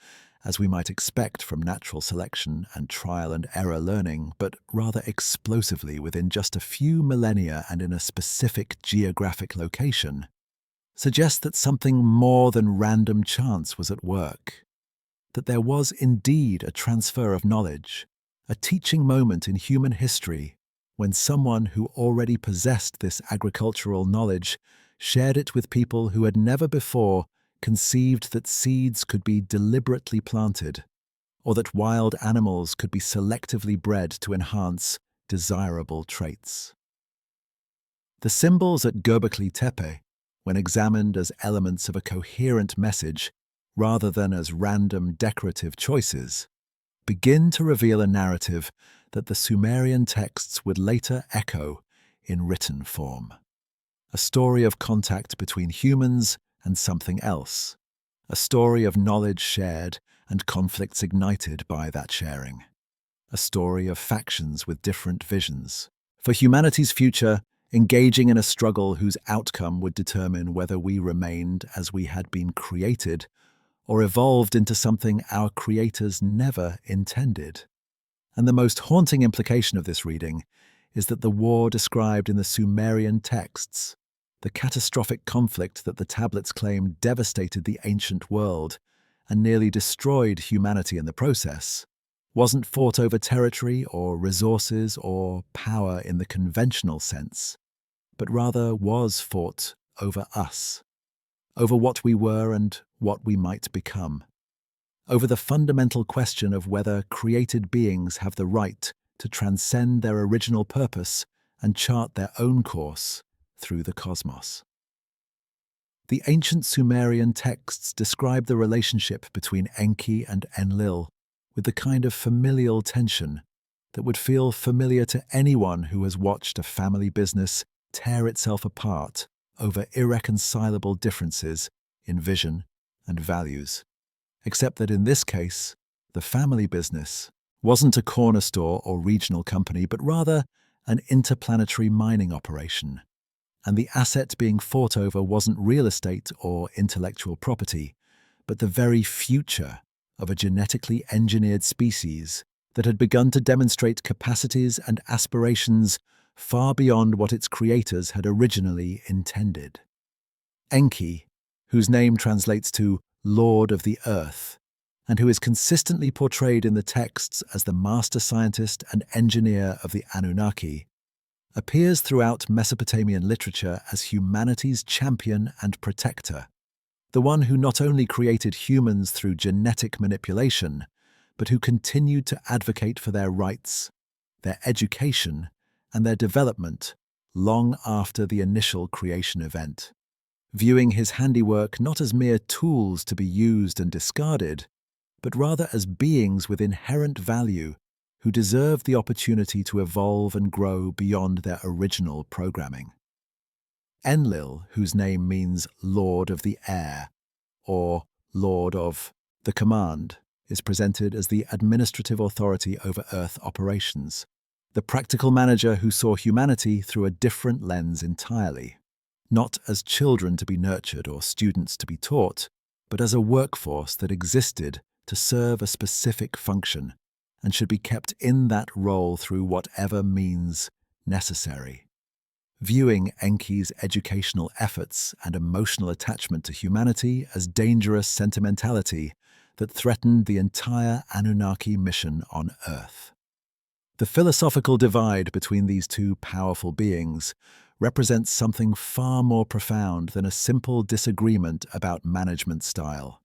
as we might expect from natural selection and trial and error learning, but rather explosively within just a few millennia and in a specific geographic location, suggests that something more than random chance was at work, that there was indeed a transfer of knowledge, a teaching moment in human history when someone who already possessed this agricultural knowledge shared it with people who had never before conceived that seeds could be deliberately planted, or that wild animals could be selectively bred to enhance desirable traits. The symbols at Göbekli Tepe, when examined as elements of a coherent message rather than as random decorative choices, begin to reveal a narrative that the Sumerian texts would later echo in written form. A story of contact between humans and something else. A story of knowledge shared and conflicts ignited by that sharing. A story of factions with different visions. For humanity's future, engaging in a struggle whose outcome would determine whether we remained as we had been created or evolved into something our creators never intended. And the most haunting implication of this reading is that the war described in the Sumerian texts, the catastrophic conflict that the tablets claim devastated the ancient world and nearly destroyed humanity in the process, wasn't fought over territory or resources or power in the conventional sense, but rather was fought over us, over what we were and what we might become, over the fundamental question of whether created beings have the right to transcend their original purpose and chart their own course through the cosmos. The ancient Sumerian texts describe the relationship between Enki and Enlil with the kind of familial tension that would feel familiar to anyone who has watched a family business tear itself apart over irreconcilable differences in vision and values. Except that in this case, the family business wasn't a corner store or regional company, but rather an interplanetary mining operation. And the asset being fought over wasn't real estate or intellectual property, but the very future of a genetically engineered species that had begun to demonstrate capacities and aspirations far beyond what its creators had originally intended. Enki, whose name translates to Lord of the Earth, and who is consistently portrayed in the texts as the master scientist and engineer of the Anunnaki, appears throughout Mesopotamian literature as humanity's champion and protector, the one who not only created humans through genetic manipulation, but who continued to advocate for their rights, their education, and their development long after the initial creation event, viewing his handiwork not as mere tools to be used and discarded, but rather as beings with inherent value who deserve the opportunity to evolve and grow beyond their original programming. Enlil, whose name means Lord of the Air, or Lord of the Command, is presented as the administrative authority over Earth operations, the practical manager who saw humanity through a different lens entirely, not as children to be nurtured or students to be taught, but as a workforce that existed to serve a specific function and should be kept in that role through whatever means necessary. Viewing Enki's educational efforts and emotional attachment to humanity as dangerous sentimentality that threatened the entire Anunnaki mission on Earth. The philosophical divide between these two powerful beings represents something far more profound than a simple disagreement about management style,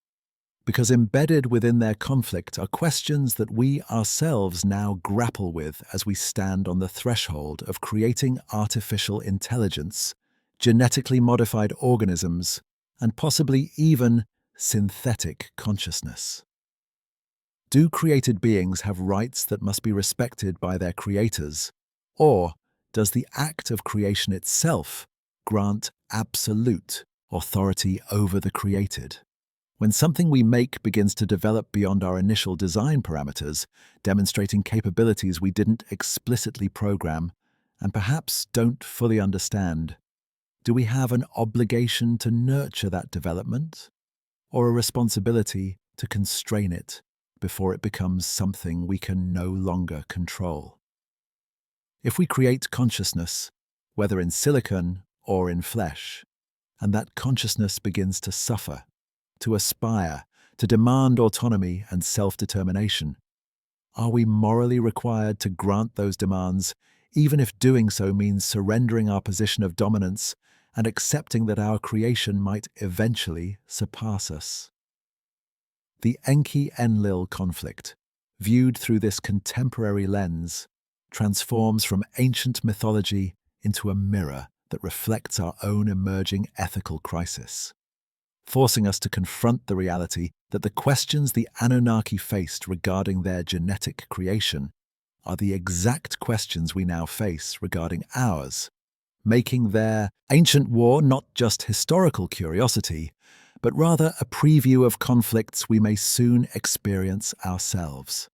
because embedded within their conflict are questions that we ourselves now grapple with as we stand on the threshold of creating artificial intelligence, genetically modified organisms, and possibly even synthetic consciousness. Do created beings have rights that must be respected by their creators, or does the act of creation itself grant absolute authority over the created? When something we make begins to develop beyond our initial design parameters, demonstrating capabilities we didn't explicitly program and perhaps don't fully understand, do we have an obligation to nurture that development, or a responsibility to constrain it before it becomes something we can no longer control? If we create consciousness, whether in silicon or in flesh, and that consciousness begins to suffer, to aspire, to demand autonomy and self-determination, are we morally required to grant those demands, even if doing so means surrendering our position of dominance and accepting that our creation might eventually surpass us. The Enki-Enlil conflict, viewed through this contemporary lens, transforms from ancient mythology into a mirror that reflects our own emerging ethical crisis, forcing us to confront the reality that the questions the Anunnaki faced regarding their genetic creation are the exact questions we now face regarding ours, making their ancient war not just historical curiosity, but rather a preview of conflicts we may soon experience ourselves.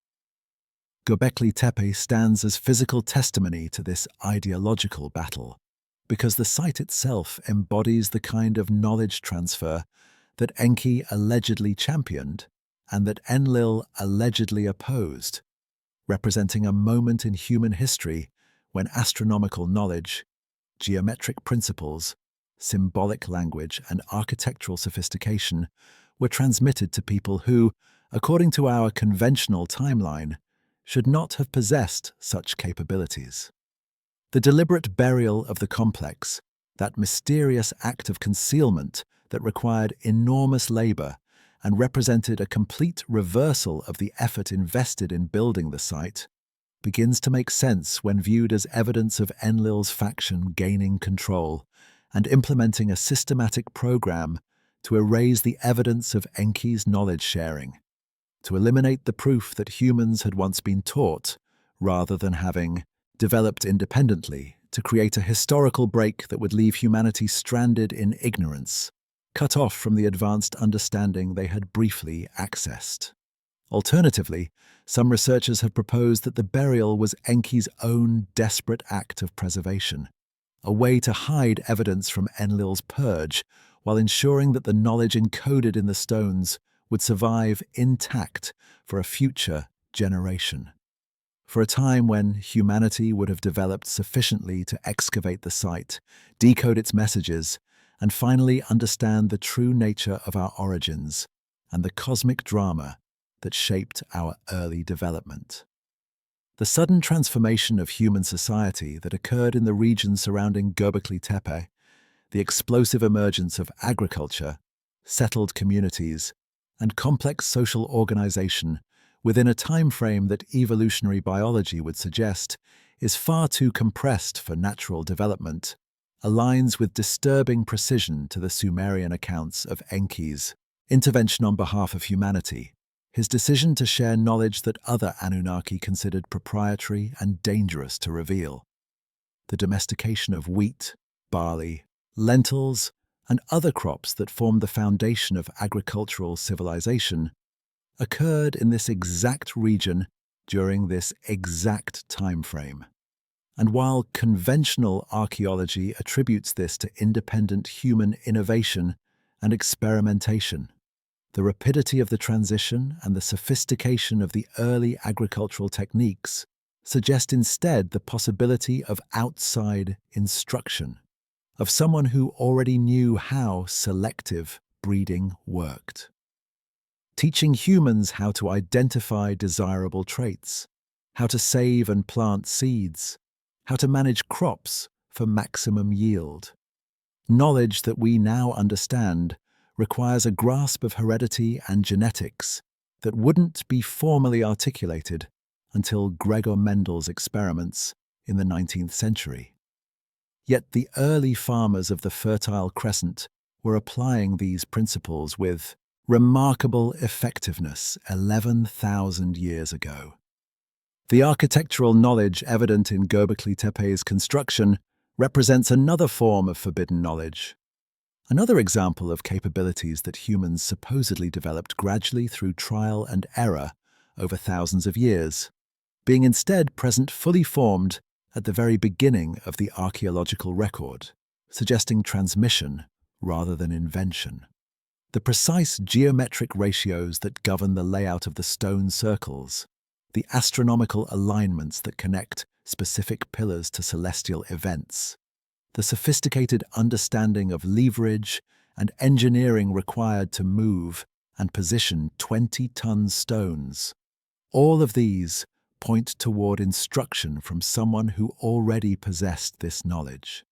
Göbekli Tepe stands as physical testimony to this ideological battle, because the site itself embodies the kind of knowledge transfer that Enki allegedly championed and that Enlil allegedly opposed, representing a moment in human history when astronomical knowledge, geometric principles, symbolic language, and architectural sophistication were transmitted to people who, according to our conventional timeline, should not have possessed such capabilities. The deliberate burial of the complex, that mysterious act of concealment that required enormous labor and represented a complete reversal of the effort invested in building the site, begins to make sense when viewed as evidence of Enlil's faction gaining control and implementing a systematic program to erase the evidence of Enki's knowledge sharing, to eliminate the proof that humans had once been taught, rather than having developed independently, to create a historical break that would leave humanity stranded in ignorance, cut off from the advanced understanding they had briefly accessed. Alternatively, some researchers have proposed that the burial was Enki's own desperate act of preservation, a way to hide evidence from Enlil's purge while ensuring that the knowledge encoded in the stones would survive intact for a future generation. For a time when humanity would have developed sufficiently to excavate the site, decode its messages, and finally understand the true nature of our origins and the cosmic drama that shaped our early development. The sudden transformation of human society that occurred in the region surrounding Göbekli Tepe, the explosive emergence of agriculture, settled communities, and complex social organization within a time frame that evolutionary biology would suggest is far too compressed for natural development, aligns with disturbing precision to the Sumerian accounts of Enki's intervention on behalf of humanity, his decision to share knowledge that other Anunnaki considered proprietary and dangerous to reveal. The domestication of wheat, barley, lentils, and other crops that formed the foundation of agricultural civilization occurred in this exact region during this exact time frame. And while conventional archaeology attributes this to independent human innovation and experimentation, the rapidity of the transition and the sophistication of the early agricultural techniques suggest instead the possibility of outside instruction, of someone who already knew how selective breeding worked, teaching humans how to identify desirable traits, how to save and plant seeds, how to manage crops for maximum yield. Knowledge that we now understand requires a grasp of heredity and genetics that wouldn't be formally articulated until Gregor Mendel's experiments in the 19th century. Yet the early farmers of the Fertile Crescent were applying these principles with remarkable effectiveness 11,000 years ago. The architectural knowledge evident in Göbekli Tepe's construction represents another form of forbidden knowledge, another example of capabilities that humans supposedly developed gradually through trial and error over thousands of years, being instead present fully formed at the very beginning of the archaeological record, suggesting transmission rather than invention. The precise geometric ratios that govern the layout of the stone circles, the astronomical alignments that connect specific pillars to celestial events, the sophisticated understanding of leverage and engineering required to move and position 20-ton stones. All of these point toward instruction from someone who already possessed this knowledge,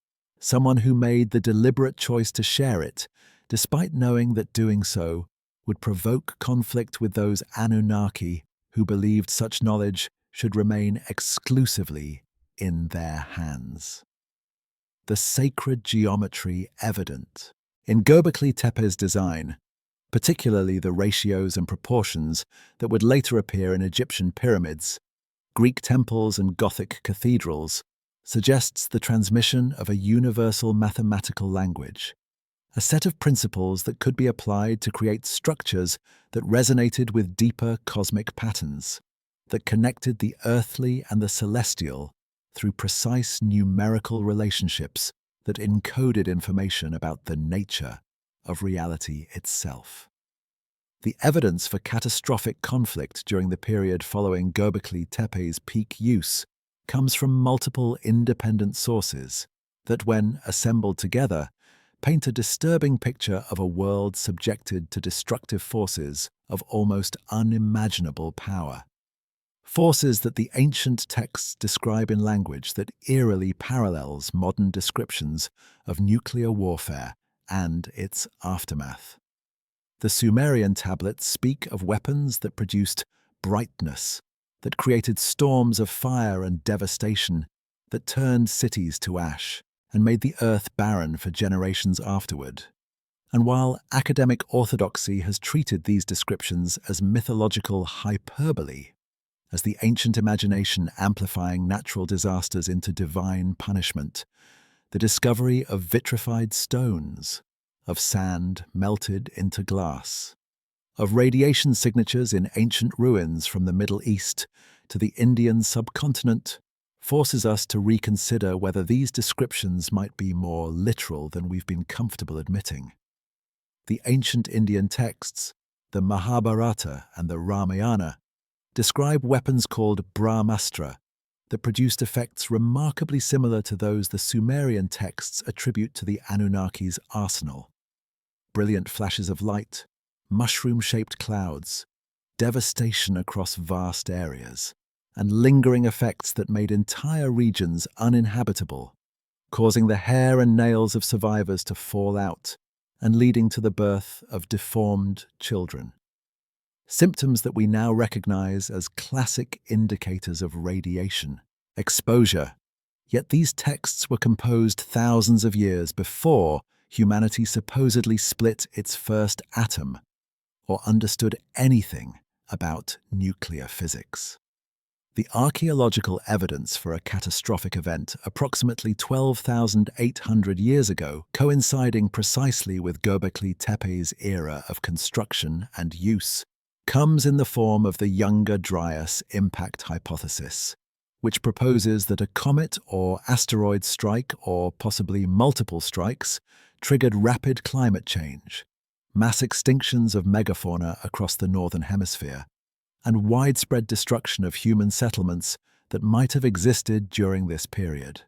someone who made the deliberate choice to share it, despite knowing that doing so would provoke conflict with those Anunnaki who believed such knowledge should remain exclusively in their hands. The sacred geometry evident in Göbekli Tepe's design, particularly the ratios and proportions that would later appear in Egyptian pyramids, Greek temples and Gothic cathedrals, suggests the transmission of a universal mathematical language, a set of principles that could be applied to create structures that resonated with deeper cosmic patterns, that connected the earthly and the celestial through precise numerical relationships that encoded information about the nature of reality itself. The evidence for catastrophic conflict during the period following Göbekli Tepe's peak use comes from multiple independent sources that, when assembled together, paint a disturbing picture of a world subjected to destructive forces of almost unimaginable power. Forces that the ancient texts describe in language that eerily parallels modern descriptions of nuclear warfare and its aftermath. The Sumerian tablets speak of weapons that produced brightness, that created storms of fire and devastation, that turned cities to ash and made the earth barren for generations afterward. And while academic orthodoxy has treated these descriptions as mythological hyperbole, as the ancient imagination amplifying natural disasters into divine punishment, the discovery of vitrified stones, of sand melted into glass, of radiation signatures in ancient ruins from the Middle East to the Indian subcontinent, forces us to reconsider whether these descriptions might be more literal than we've been comfortable admitting. The ancient Indian texts, the Mahabharata and the Ramayana, describe weapons called Brahmastra that produced effects remarkably similar to those the Sumerian texts attribute to the Anunnaki's arsenal. Brilliant flashes of light, mushroom-shaped clouds, devastation across vast areas, and lingering effects that made entire regions uninhabitable, causing the hair and nails of survivors to fall out and leading to the birth of deformed children. Symptoms that we now recognize as classic indicators of radiation exposure. Yet these texts were composed thousands of years before humanity supposedly split its first atom or understood anything about nuclear physics. The archaeological evidence for a catastrophic event approximately 12,800 years ago, coinciding precisely with Göbekli Tepe's era of construction and use, comes in the form of the Younger Dryas impact hypothesis, which proposes that a comet or asteroid strike, or possibly multiple strikes, triggered rapid climate change, mass extinctions of megafauna across the northern hemisphere, and widespread destruction of human settlements that might have existed during this period.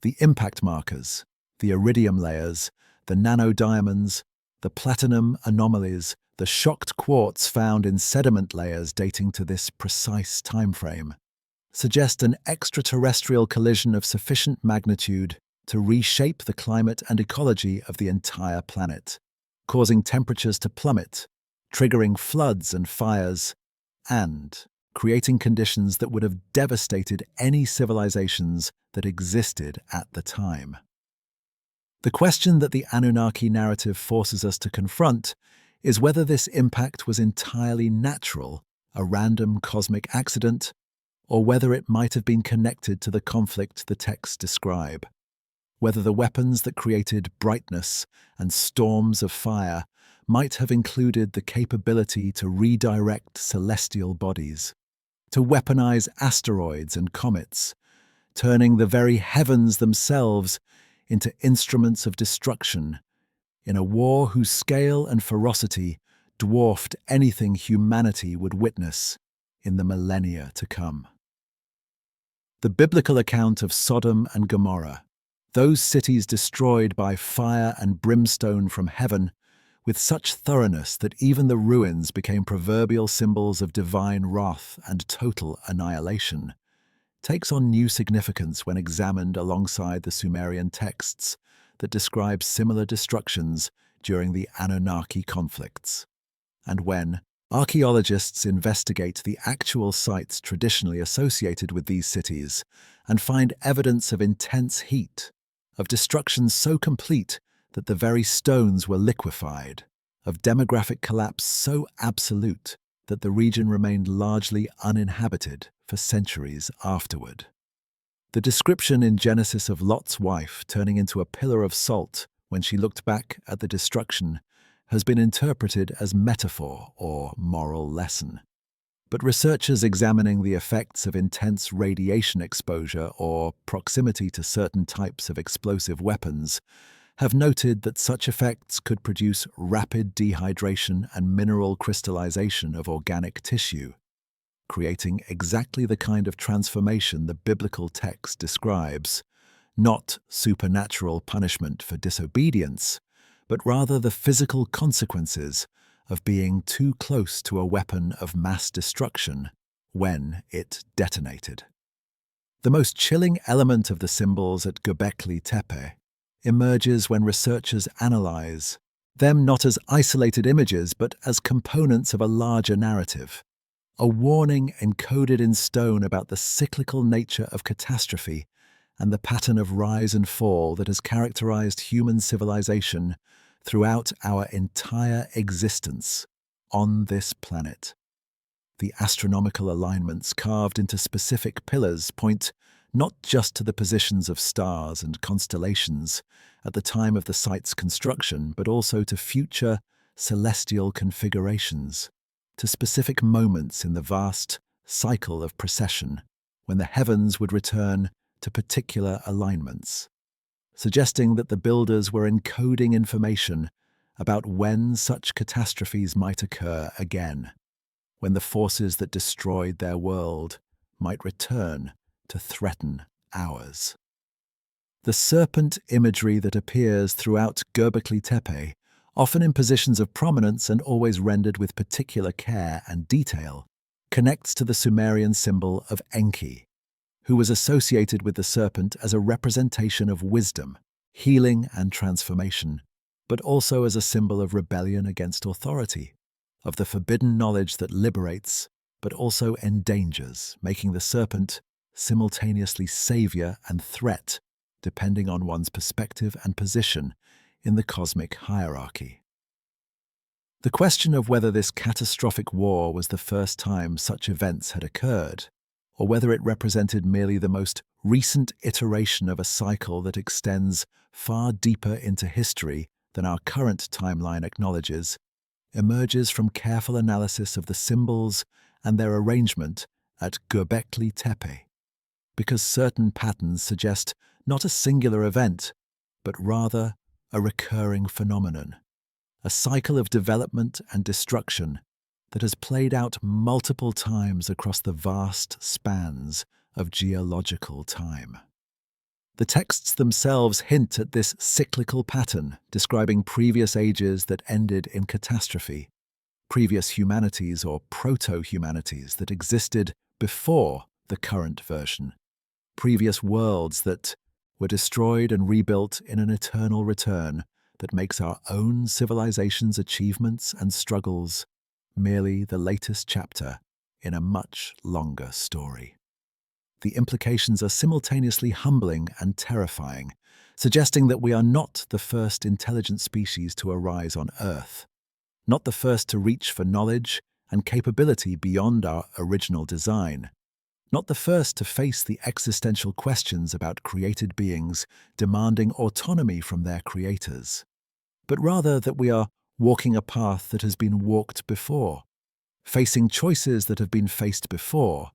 The impact markers, the iridium layers, the nanodiamonds, the platinum anomalies, the shocked quartz found in sediment layers dating to this precise timeframe, suggest an extraterrestrial collision of sufficient magnitude to reshape the climate and ecology of the entire planet, causing temperatures to plummet, triggering floods and fires, and creating conditions that would have devastated any civilizations that existed at the time. The question that the Anunnaki narrative forces us to confront is whether this impact was entirely natural, a random cosmic accident, or whether it might have been connected to the conflict the texts describe, whether the weapons that created brightness and storms of fire might have included the capability to redirect celestial bodies, to weaponize asteroids and comets, turning the very heavens themselves into instruments of destruction in a war whose scale and ferocity dwarfed anything humanity would witness in the millennia to come. The biblical account of Sodom and Gomorrah, those cities destroyed by fire and brimstone from heaven, with such thoroughness that even the ruins became proverbial symbols of divine wrath and total annihilation, takes on new significance when examined alongside the Sumerian texts that describe similar destructions during the Anunnaki conflicts. And when archaeologists investigate the actual sites traditionally associated with these cities and find evidence of intense heat, of destruction so complete that the very stones were liquefied, of demographic collapse so absolute that the region remained largely uninhabited for centuries afterward. The description in Genesis of Lot's wife turning into a pillar of salt when she looked back at the destruction has been interpreted as metaphor or moral lesson. But researchers examining the effects of intense radiation exposure or proximity to certain types of explosive weapons have noted that such effects could produce rapid dehydration and mineral crystallization of organic tissue, creating exactly the kind of transformation the biblical text describes, not supernatural punishment for disobedience, but rather the physical consequences of being too close to a weapon of mass destruction when it detonated. The most chilling element of the symbols at Göbekli Tepe emerges when researchers analyze them not as isolated images but as components of a larger narrative, a warning encoded in stone about the cyclical nature of catastrophe and the pattern of rise and fall that has characterized human civilization throughout our entire existence on this planet. The astronomical alignments carved into specific pillars point not just to the positions of stars and constellations at the time of the site's construction, but also to future celestial configurations, to specific moments in the vast cycle of precession when the heavens would return to particular alignments, suggesting that the builders were encoding information about when such catastrophes might occur again, when the forces that destroyed their world might return to threaten ours. The serpent imagery that appears throughout Göbekli Tepe, often in positions of prominence and always rendered with particular care and detail, connects to the Sumerian symbol of Enki, who was associated with the serpent as a representation of wisdom, healing and transformation, but also as a symbol of rebellion against authority, of the forbidden knowledge that liberates but also endangers, making the serpent simultaneously savior and threat, depending on one's perspective and position in the cosmic hierarchy. The question of whether this catastrophic war was the first time such events had occurred, or whether it represented merely the most recent iteration of a cycle that extends far deeper into history than our current timeline acknowledges, emerges from careful analysis of the symbols and their arrangement at Göbekli Tepe, because certain patterns suggest not a singular event, but rather a recurring phenomenon, a cycle of development and destruction that has played out multiple times across the vast spans of geological time. The texts themselves hint at this cyclical pattern, describing previous ages that ended in catastrophe, previous humanities or proto-humanities that existed before the current version, previous worlds that were destroyed and rebuilt in an eternal return that makes our own civilization's achievements and struggles merely the latest chapter in a much longer story. The implications are simultaneously humbling and terrifying, suggesting that we are not the first intelligent species to arise on Earth, not the first to reach for knowledge and capability beyond our original design, not the first to face the existential questions about created beings demanding autonomy from their creators, but rather that we are walking a path that has been walked before, facing choices that have been faced before,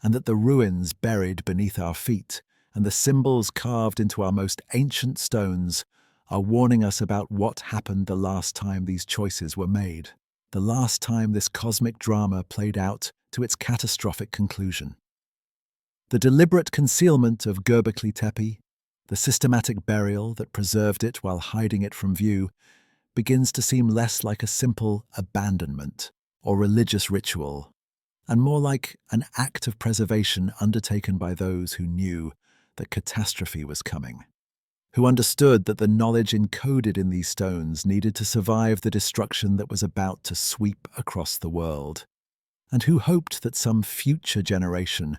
and that the ruins buried beneath our feet and the symbols carved into our most ancient stones are warning us about what happened the last time these choices were made, the last time this cosmic drama played out to its catastrophic conclusion. The deliberate concealment of Göbekli Tepe, the systematic burial that preserved it while hiding it from view, begins to seem less like a simple abandonment or religious ritual and more like an act of preservation undertaken by those who knew that catastrophe was coming, who understood that the knowledge encoded in these stones needed to survive the destruction that was about to sweep across the world, and who hoped that some future generation,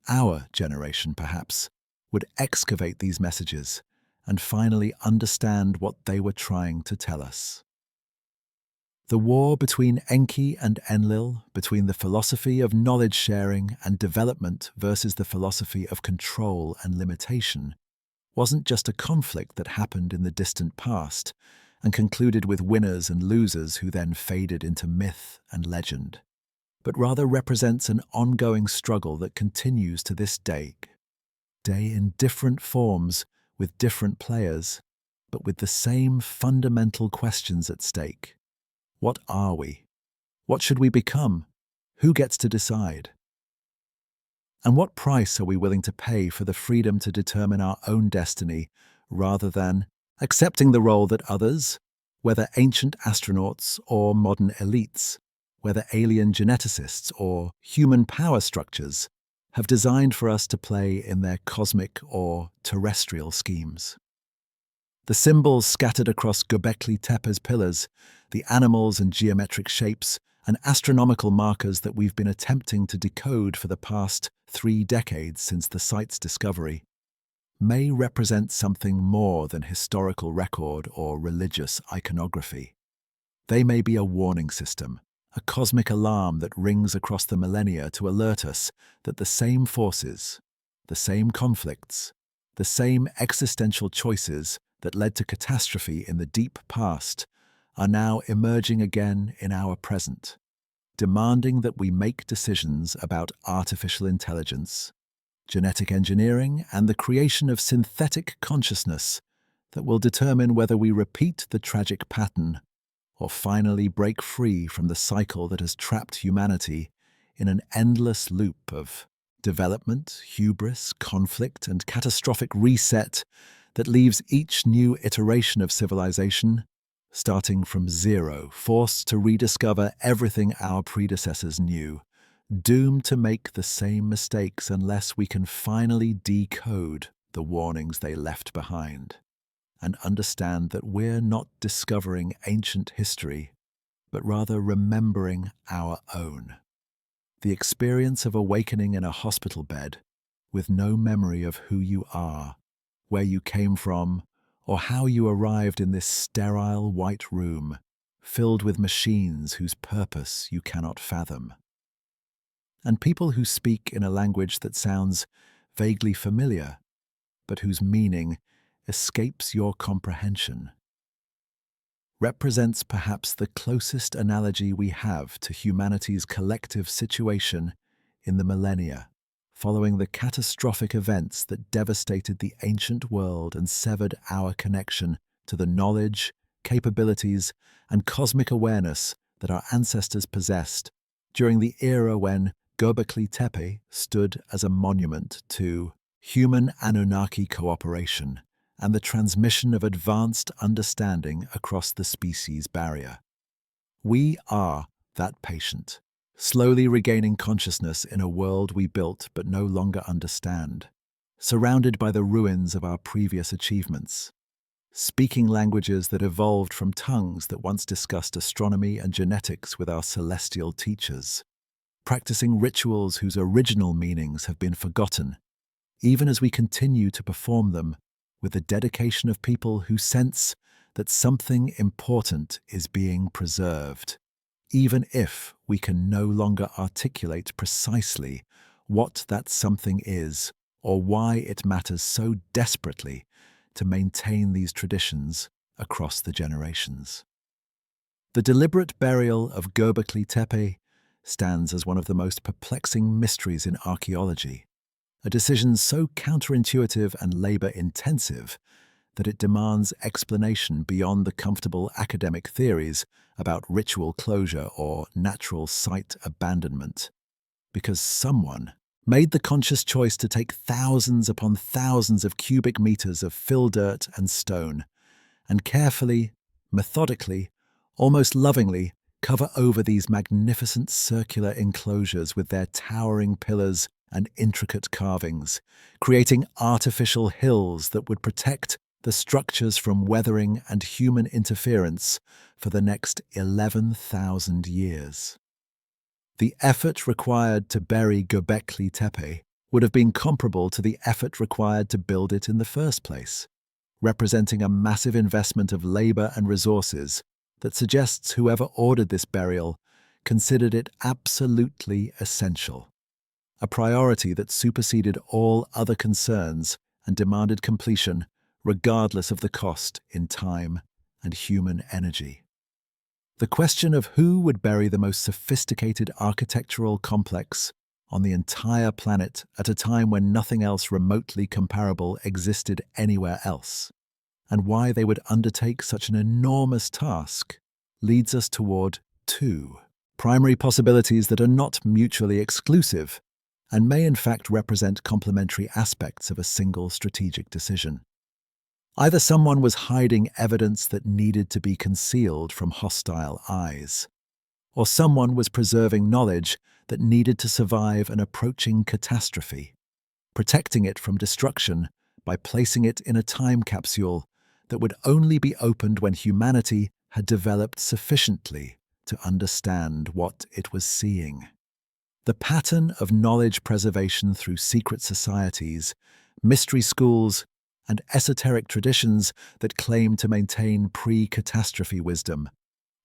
our generation perhaps, would excavate these messages and finally understand what they were trying to tell us. The war between Enki and Enlil, between the philosophy of knowledge sharing and development versus the philosophy of control and limitation, wasn't just a conflict that happened in the distant past and concluded with winners and losers who then faded into myth and legend, but rather represents an ongoing struggle that continues to this day in different forms with different players, but with the same fundamental questions at stake. What are we? What should we become? Who gets to decide? And what price are we willing to pay for the freedom to determine our own destiny rather than accepting the role that others, whether ancient astronauts or modern elites, whether alien geneticists or human power structures, have designed for us to play in their cosmic or terrestrial schemes? The symbols scattered across Göbekli Tepe's pillars, the animals and geometric shapes, and astronomical markers that we've been attempting to decode for the past 3 decades since the site's discovery, may represent something more than historical record or religious iconography. They may be a warning system, a cosmic alarm that rings across the millennia to alert us that the same forces, the same conflicts, the same existential choices that led to catastrophe in the deep past are now emerging again in our present, demanding that we make decisions about artificial intelligence, genetic engineering, and the creation of synthetic consciousness that will determine whether we repeat the tragic pattern or finally break free from the cycle that has trapped humanity in an endless loop of development, hubris, conflict, and catastrophic reset that leaves each new iteration of civilization starting from zero, forced to rediscover everything our predecessors knew, doomed to make the same mistakes unless we can finally decode the warnings they left behind and understand that we're not discovering ancient history, but rather remembering our own. The experience of awakening in a hospital bed with no memory of who you are, where you came from, or how you arrived in this sterile white room filled with machines whose purpose you cannot fathom. And people who speak in a language that sounds vaguely familiar, but whose meaning escapes your comprehension, represents perhaps the closest analogy we have to humanity's collective situation in the millennia, following the catastrophic events that devastated the ancient world and severed our connection to the knowledge, capabilities, and cosmic awareness that our ancestors possessed during the era when Göbekli Tepe stood as a monument to human Anunnaki cooperation and the transmission of advanced understanding across the species barrier. We are that patient, slowly regaining consciousness in a world we built but no longer understand, surrounded by the ruins of our previous achievements, speaking languages that evolved from tongues that once discussed astronomy and genetics with our celestial teachers, practicing rituals whose original meanings have been forgotten, even as we continue to perform them with the dedication of people who sense that something important is being preserved, even if we can no longer articulate precisely what that something is or why it matters so desperately to maintain these traditions across the generations. The deliberate burial of Göbekli Tepe stands as one of the most perplexing mysteries in archaeology, a decision so counterintuitive and labor-intensive that it demands explanation beyond the comfortable academic theories about ritual closure or natural site abandonment, because someone made the conscious choice to take thousands upon thousands of cubic meters of fill dirt and stone, and carefully, methodically, almost lovingly, cover over these magnificent circular enclosures with their towering pillars and intricate carvings, creating artificial hills that would protect the structures from weathering and human interference for the next 11,000 years. The effort required to bury Göbekli Tepe would have been comparable to the effort required to build it in the first place, representing a massive investment of labor and resources that suggests whoever ordered this burial considered it absolutely essential, a priority that superseded all other concerns and demanded completion regardless of the cost in time and human energy. The question of who would bury the most sophisticated architectural complex on the entire planet at a time when nothing else remotely comparable existed anywhere else, and why they would undertake such an enormous task, leads us toward two primary possibilities that are not mutually exclusive and may in fact represent complementary aspects of a single strategic decision. Either someone was hiding evidence that needed to be concealed from hostile eyes, or someone was preserving knowledge that needed to survive an approaching catastrophe, protecting it from destruction by placing it in a time capsule that would only be opened when humanity had developed sufficiently to understand what it was seeing. The pattern of knowledge preservation through secret societies, mystery schools, and esoteric traditions that claim to maintain pre-catastrophe wisdom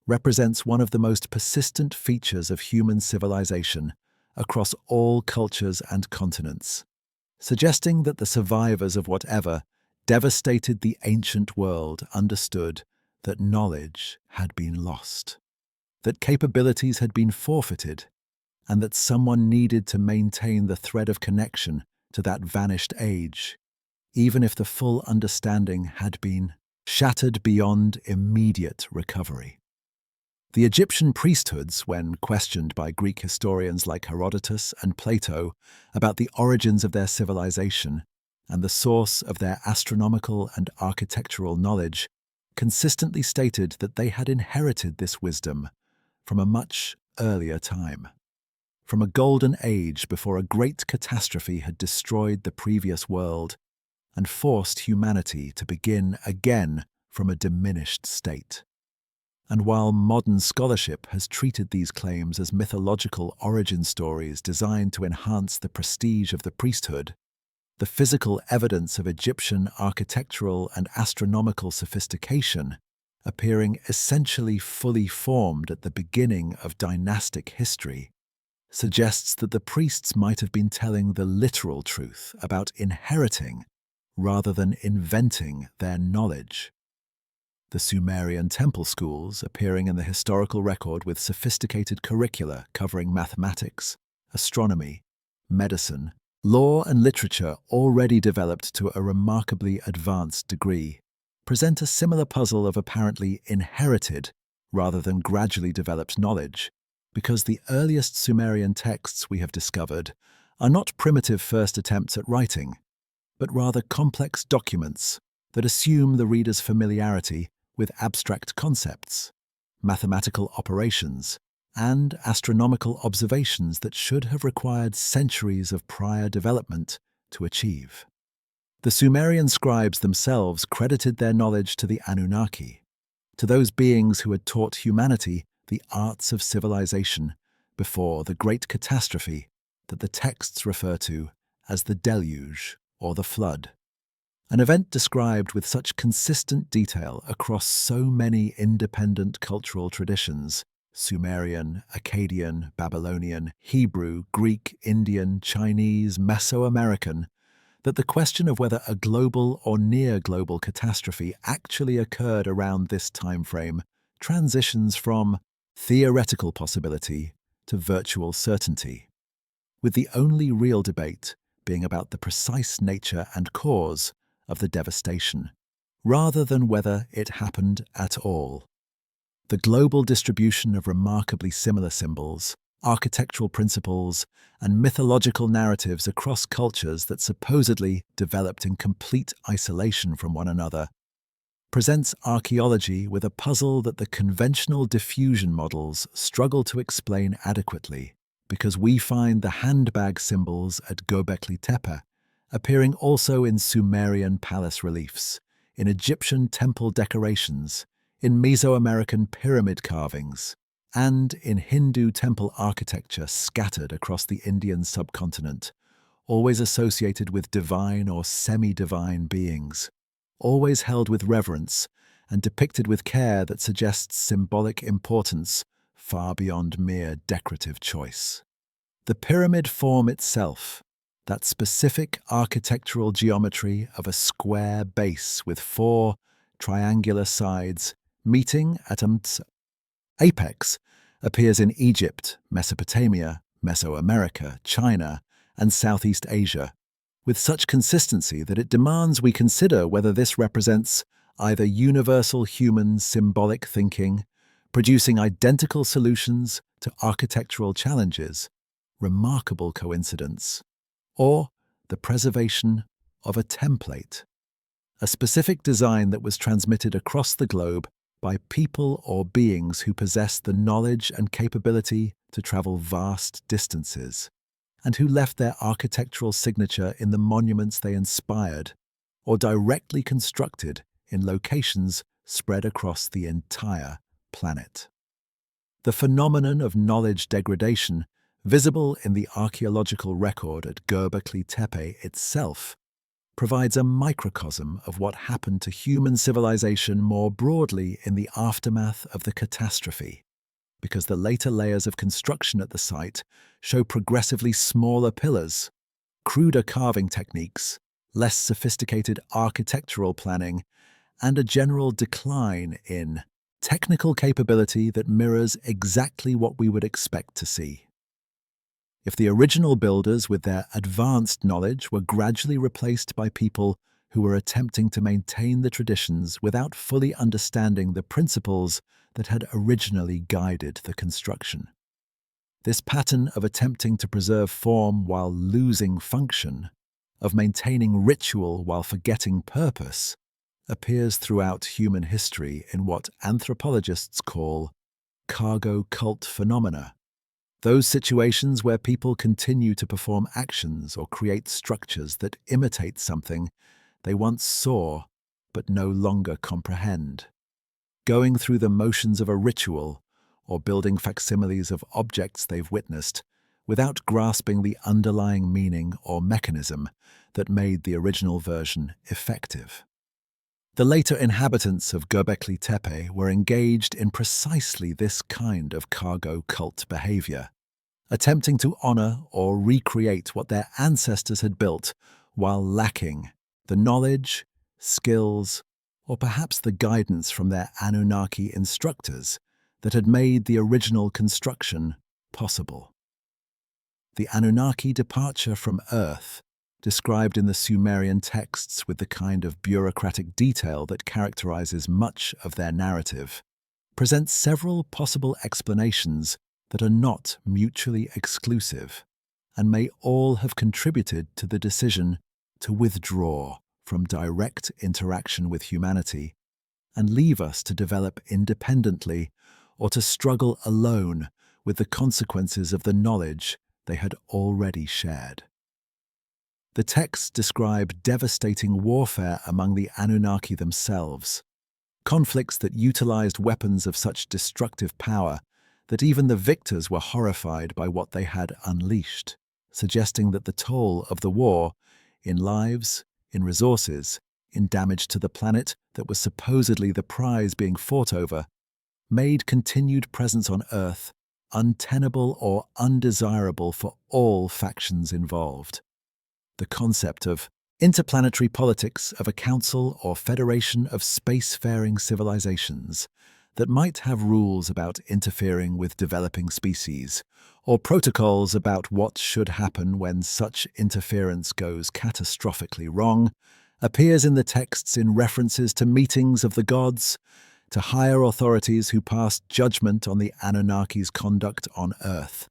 represents one of the most persistent features of human civilization across all cultures and continents, suggesting that the survivors of whatever devastated the ancient world understood that knowledge had been lost, that capabilities had been forfeited, and that someone needed to maintain the thread of connection to that vanished age, even if the full understanding had been shattered beyond immediate recovery. The Egyptian priesthoods, when questioned by Greek historians like Herodotus and Plato about the origins of their civilization and the source of their astronomical and architectural knowledge, consistently stated that they had inherited this wisdom from a much earlier time, from a golden age before a great catastrophe had destroyed the previous world and forced humanity to begin again from a diminished state. And while modern scholarship has treated these claims as mythological origin stories designed to enhance the prestige of the priesthood, the physical evidence of Egyptian architectural and astronomical sophistication, appearing essentially fully formed at the beginning of dynastic history, suggests that the priests might have been telling the literal truth about inheriting rather than inventing their knowledge. The Sumerian temple schools, appearing in the historical record with sophisticated curricula covering mathematics, astronomy, medicine, law and literature already developed to a remarkably advanced degree, present a similar puzzle of apparently inherited rather than gradually developed knowledge, because the earliest Sumerian texts we have discovered are not primitive first attempts at writing, but rather complex documents that assume the reader's familiarity with abstract concepts, mathematical operations, and astronomical observations that should have required centuries of prior development to achieve. The Sumerian scribes themselves credited their knowledge to the Anunnaki, to those beings who had taught humanity the arts of civilization before the great catastrophe that the texts refer to as the deluge or the flood, an event described with such consistent detail across so many independent cultural traditions: Sumerian, Akkadian, Babylonian, Hebrew, Greek, Indian, Chinese, Mesoamerican, that the question of whether a global or near-global catastrophe actually occurred around this time frame transitions from theoretical possibility to virtual certainty, with the only real debate being about the precise nature and cause of the devastation, rather than whether it happened at all. The global distribution of remarkably similar symbols, architectural principles, and mythological narratives across cultures that supposedly developed in complete isolation from one another presents archaeology with a puzzle that the conventional diffusion models struggle to explain adequately, because we find the handbag symbols at Göbekli Tepe appearing also in Sumerian palace reliefs, in Egyptian temple decorations, in Mesoamerican pyramid carvings, and in Hindu temple architecture scattered across the Indian subcontinent, always associated with divine or semi-divine beings, always held with reverence and depicted with care that suggests symbolic importance far beyond mere decorative choice. The pyramid form itself, that specific architectural geometry of a square base with 4 triangular sides meeting at an apex, appears in Egypt, Mesopotamia, Mesoamerica, China, and Southeast Asia, with such consistency that it demands we consider whether this represents either universal human symbolic thinking, producing identical solutions to architectural challenges, remarkable coincidence, or the preservation of a template, a specific design that was transmitted across the globe by people or beings who possess the knowledge and capability to travel vast distances, and who left their architectural signature in the monuments they inspired, or directly constructed in locations spread across the entire planet. The phenomenon of knowledge degradation, visible in the archaeological record at Göbekli Tepe itself, provides a microcosm of what happened to human civilization more broadly in the aftermath of the catastrophe, because the later layers of construction at the site show progressively smaller pillars, cruder carving techniques, less sophisticated architectural planning, and a general decline in technical capability that mirrors exactly what we would expect to see. If the original builders with their advanced knowledge were gradually replaced by people who were attempting to maintain the traditions without fully understanding the principles that had originally guided the construction. This pattern of attempting to preserve form while losing function, of maintaining ritual while forgetting purpose, appears throughout human history in what anthropologists call cargo cult phenomena. Those situations where people continue to perform actions or create structures that imitate something they once saw but no longer comprehend. Going through the motions of a ritual or building facsimiles of objects they've witnessed without grasping the underlying meaning or mechanism that made the original version effective. The later inhabitants of Göbekli Tepe were engaged in precisely this kind of cargo cult behavior, attempting to honor or recreate what their ancestors had built while lacking the knowledge, skills, or perhaps the guidance from their Anunnaki instructors that had made the original construction possible. The Anunnaki departure from Earth, described in the Sumerian texts with the kind of bureaucratic detail that characterizes much of their narrative, presents several possible explanations that are not mutually exclusive and may all have contributed to the decision to withdraw from direct interaction with humanity and leave us to develop independently or to struggle alone with the consequences of the knowledge they had already shared. The texts describe devastating warfare among the Anunnaki themselves, conflicts that utilized weapons of such destructive power that even the victors were horrified by what they had unleashed, suggesting that the toll of the war, in lives, in resources, in damage to the planet that was supposedly the prize being fought over, made continued presence on Earth untenable or undesirable for all factions involved. The concept of interplanetary politics of a council or federation of spacefaring civilizations that might have rules about interfering with developing species, or protocols about what should happen when such interference goes catastrophically wrong, appears in the texts in references to meetings of the gods, to higher authorities who passed judgment on the Anunnaki's conduct on Earth,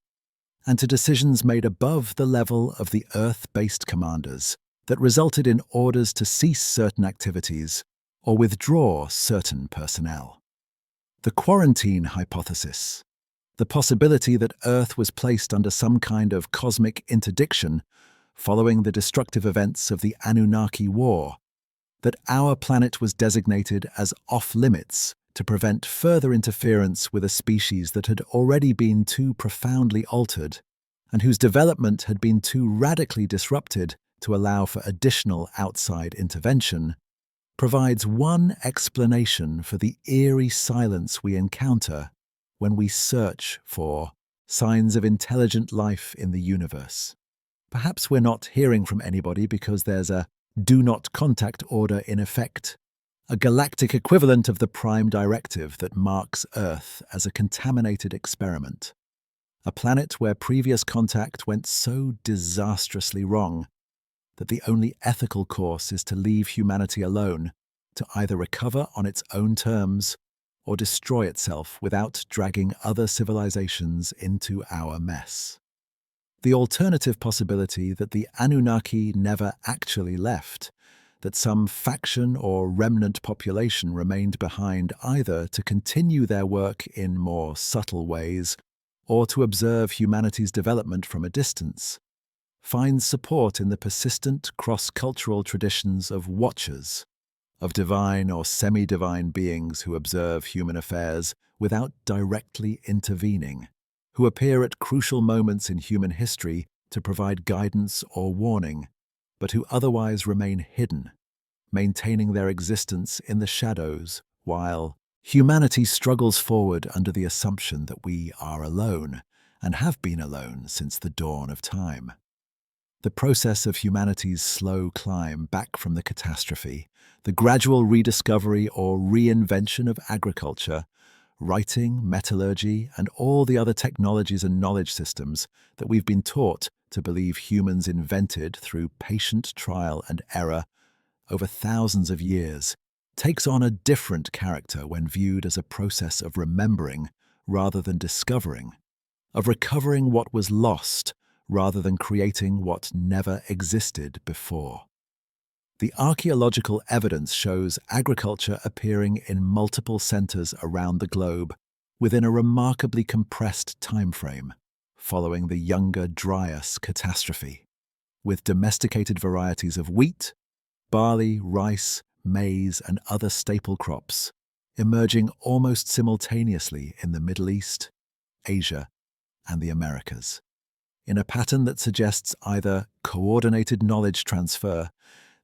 and to decisions made above the level of the Earth-based commanders that resulted in orders to cease certain activities or withdraw certain personnel. The quarantine hypothesis, the possibility that Earth was placed under some kind of cosmic interdiction following the destructive events of the Anunnaki War, that our planet was designated as off-limits to prevent further interference with a species that had already been too profoundly altered and whose development had been too radically disrupted to allow for additional outside intervention, provides one explanation for the eerie silence we encounter when we search for signs of intelligent life in the universe. Perhaps we're not hearing from anybody because there's a do not contact order in effect, a galactic equivalent of the Prime Directive that marks Earth as a contaminated experiment, a planet where previous contact went so disastrously wrong that the only ethical course is to leave humanity alone, to either recover on its own terms or destroy itself without dragging other civilizations into our mess. The alternative possibility that the Anunnaki never actually left, that some faction or remnant population remained behind either to continue their work in more subtle ways or to observe humanity's development from a distance, finds support in the persistent cross-cultural traditions of watchers, of divine or semi-divine beings who observe human affairs without directly intervening, who appear at crucial moments in human history to provide guidance or warning, but who otherwise remain hidden, maintaining their existence in the shadows while humanity struggles forward under the assumption that we are alone and have been alone since the dawn of time. The process of humanity's slow climb back from the catastrophe, the gradual rediscovery or reinvention of agriculture, writing, metallurgy, and all the other technologies and knowledge systems that we've been taught to believe humans invented through patient trial and error over thousands of years, takes on a different character when viewed as a process of remembering rather than discovering, of recovering what was lost rather than creating what never existed before. The archaeological evidence shows agriculture appearing in multiple centers around the globe within a remarkably compressed timeframe, following the Younger Dryas catastrophe, with domesticated varieties of wheat, barley, rice, maize, and other staple crops emerging almost simultaneously in the Middle East, Asia, and the Americas, in a pattern that suggests either coordinated knowledge transfer,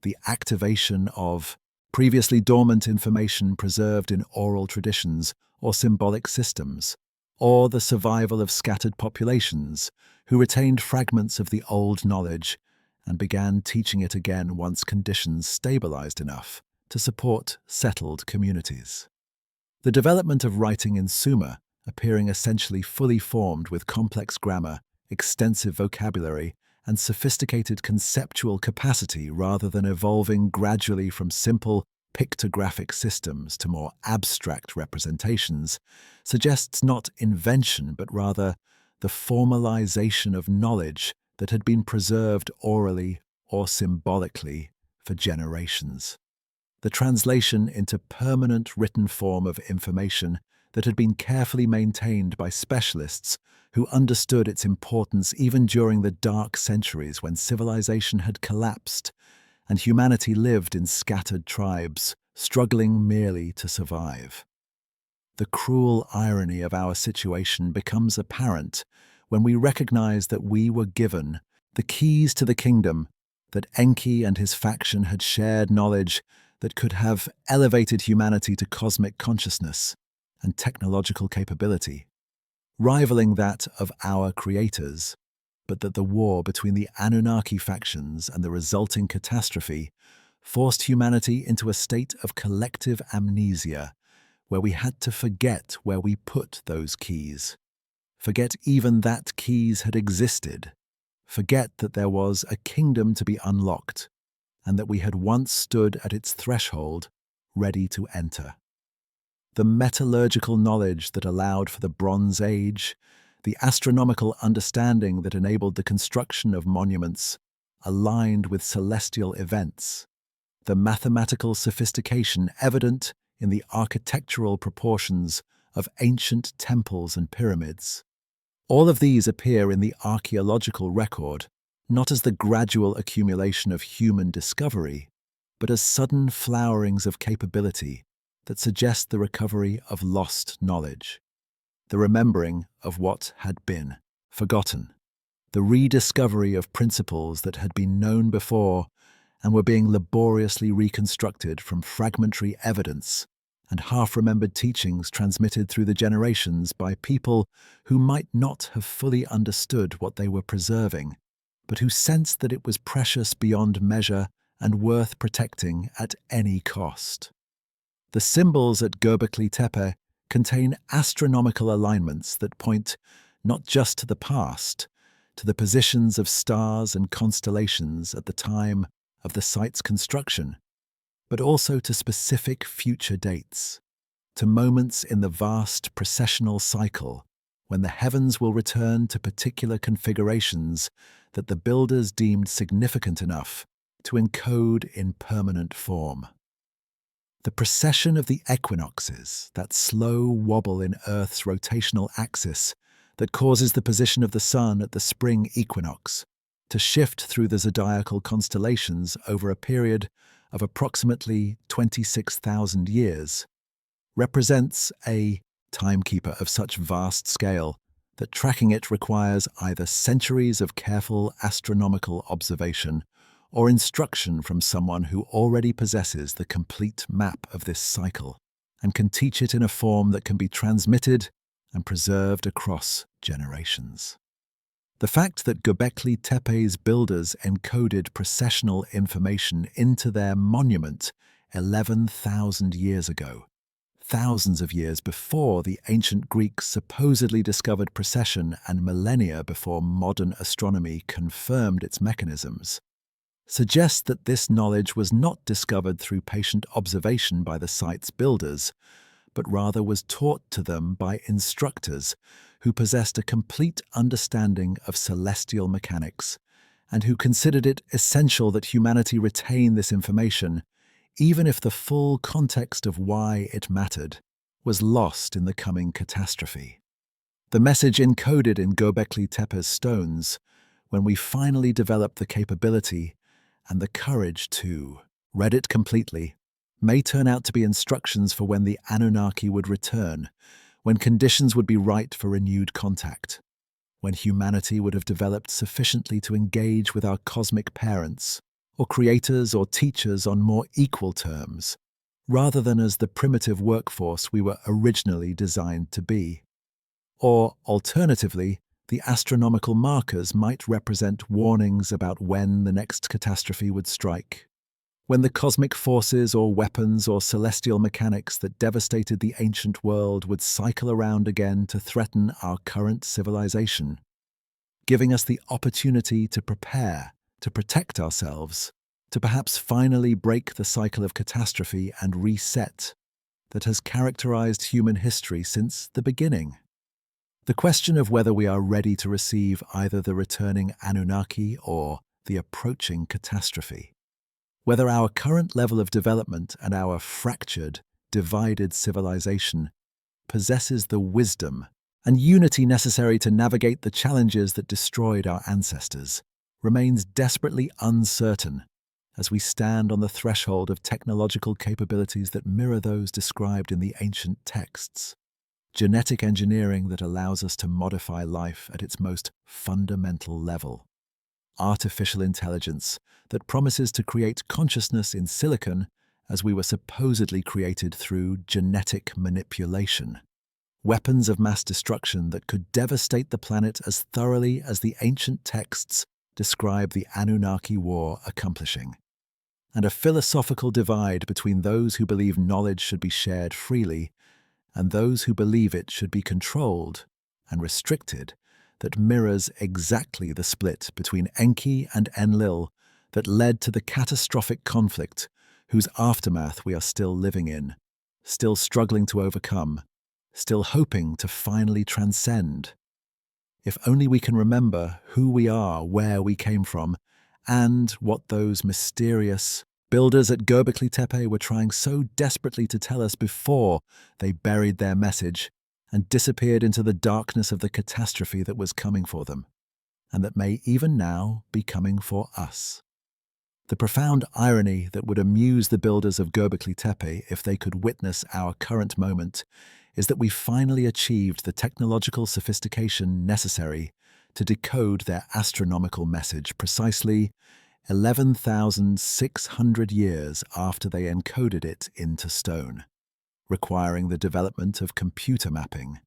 the activation of previously dormant information preserved in oral traditions or symbolic systems, or the survival of scattered populations who retained fragments of the old knowledge and began teaching it again once conditions stabilized enough to support settled communities. The development of writing in Sumer, appearing essentially fully formed with complex grammar, extensive vocabulary, and sophisticated conceptual capacity rather than evolving gradually from simple pictographic systems to more abstract representations, suggests not invention but rather the formalization of knowledge that had been preserved orally or symbolically for generations. The translation into permanent written form of information that had been carefully maintained by specialists who understood its importance even during the dark centuries when civilization had collapsed and humanity lived in scattered tribes, struggling merely to survive. The cruel irony of our situation becomes apparent when we recognize that we were given the keys to the kingdom, that Enki and his faction had shared knowledge that could have elevated humanity to cosmic consciousness and technological capability, rivaling that of our creators, but that the war between the Anunnaki factions and the resulting catastrophe forced humanity into a state of collective amnesia, where we had to forget where we put those keys, forget even that keys had existed, forget that there was a kingdom to be unlocked, and that we had once stood at its threshold, ready to enter. The metallurgical knowledge that allowed for the Bronze Age, the astronomical understanding that enabled the construction of monuments aligned with celestial events, the mathematical sophistication evident in the architectural proportions of ancient temples and pyramids. All of these appear in the archaeological record not as the gradual accumulation of human discovery, but as sudden flowerings of capability that suggest the recovery of lost knowledge, the remembering of what had been forgotten, the rediscovery of principles that had been known before and were being laboriously reconstructed from fragmentary evidence and half-remembered teachings transmitted through the generations by people who might not have fully understood what they were preserving, but who sensed that it was precious beyond measure and worth protecting at any cost. The symbols at Göbekli Tepe contain astronomical alignments that point not just to the past, to the positions of stars and constellations at the time of the site's construction, but also to specific future dates, to moments in the vast precessional cycle when the heavens will return to particular configurations that the builders deemed significant enough to encode in permanent form. The precession of the equinoxes, that slow wobble in Earth's rotational axis that causes the position of the Sun at the spring equinox to shift through the zodiacal constellations over a period of approximately 26,000 years, represents a timekeeper of such vast scale that tracking it requires either centuries of careful astronomical observation or instruction from someone who already possesses the complete map of this cycle and can teach it in a form that can be transmitted and preserved across generations. The fact that Göbekli Tepe's builders encoded precessional information into their monument 11,000 years ago, thousands of years before the ancient Greeks supposedly discovered precession and millennia before modern astronomy confirmed its mechanisms, suggests that this knowledge was not discovered through patient observation by the site's builders, but rather was taught to them by instructors who possessed a complete understanding of celestial mechanics and who considered it essential that humanity retain this information, even if the full context of why it mattered was lost in the coming catastrophe. The message encoded in Göbekli Tepe's stones, when we finally developed the capability and the courage to read it completely, may turn out to be instructions for when the Anunnaki would return, when conditions would be right for renewed contact, when humanity would have developed sufficiently to engage with our cosmic parents, or creators or teachers on more equal terms, rather than as the primitive workforce we were originally designed to be. Or, alternatively, the astronomical markers might represent warnings about when the next catastrophe would strike, when the cosmic forces or weapons or celestial mechanics that devastated the ancient world would cycle around again to threaten our current civilization, giving us the opportunity to prepare, to protect ourselves, to perhaps finally break the cycle of catastrophe and reset that has characterized human history since the beginning. The question of whether we are ready to receive either the returning Anunnaki or the approaching catastrophe, whether our current level of development and our fractured, divided civilization possesses the wisdom and unity necessary to navigate the challenges that destroyed our ancestors, remains desperately uncertain as we stand on the threshold of technological capabilities that mirror those described in the ancient texts. Genetic engineering that allows us to modify life at its most fundamental level. Artificial intelligence that promises to create consciousness in silicon as we were supposedly created through genetic manipulation. Weapons of mass destruction that could devastate the planet as thoroughly as the ancient texts describe the Anunnaki War accomplishing. And a philosophical divide between those who believe knowledge should be shared freely and those who believe it should be controlled and restricted that mirrors exactly the split between Enki and Enlil that led to the catastrophic conflict whose aftermath we are still living in, still struggling to overcome, still hoping to finally transcend. If only we can remember who we are, where we came from, and what those mysterious, Builders at Göbekli Tepe were trying so desperately to tell us before they buried their message and disappeared into the darkness of the catastrophe that was coming for them, and that may even now be coming for us. The profound irony that would amuse the builders of Göbekli Tepe if they could witness our current moment is that we finally achieved the technological sophistication necessary to decode their astronomical message precisely 11,600 years after they encoded it into stone, requiring the development of computer mapping,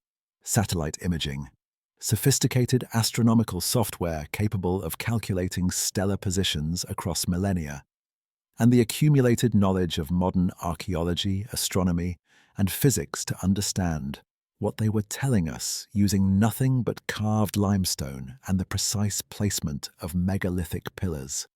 satellite imaging, sophisticated astronomical software capable of calculating stellar positions across millennia, and the accumulated knowledge of modern archaeology, astronomy, and physics to understand what they were telling us using nothing but carved limestone and the precise placement of megalithic pillars.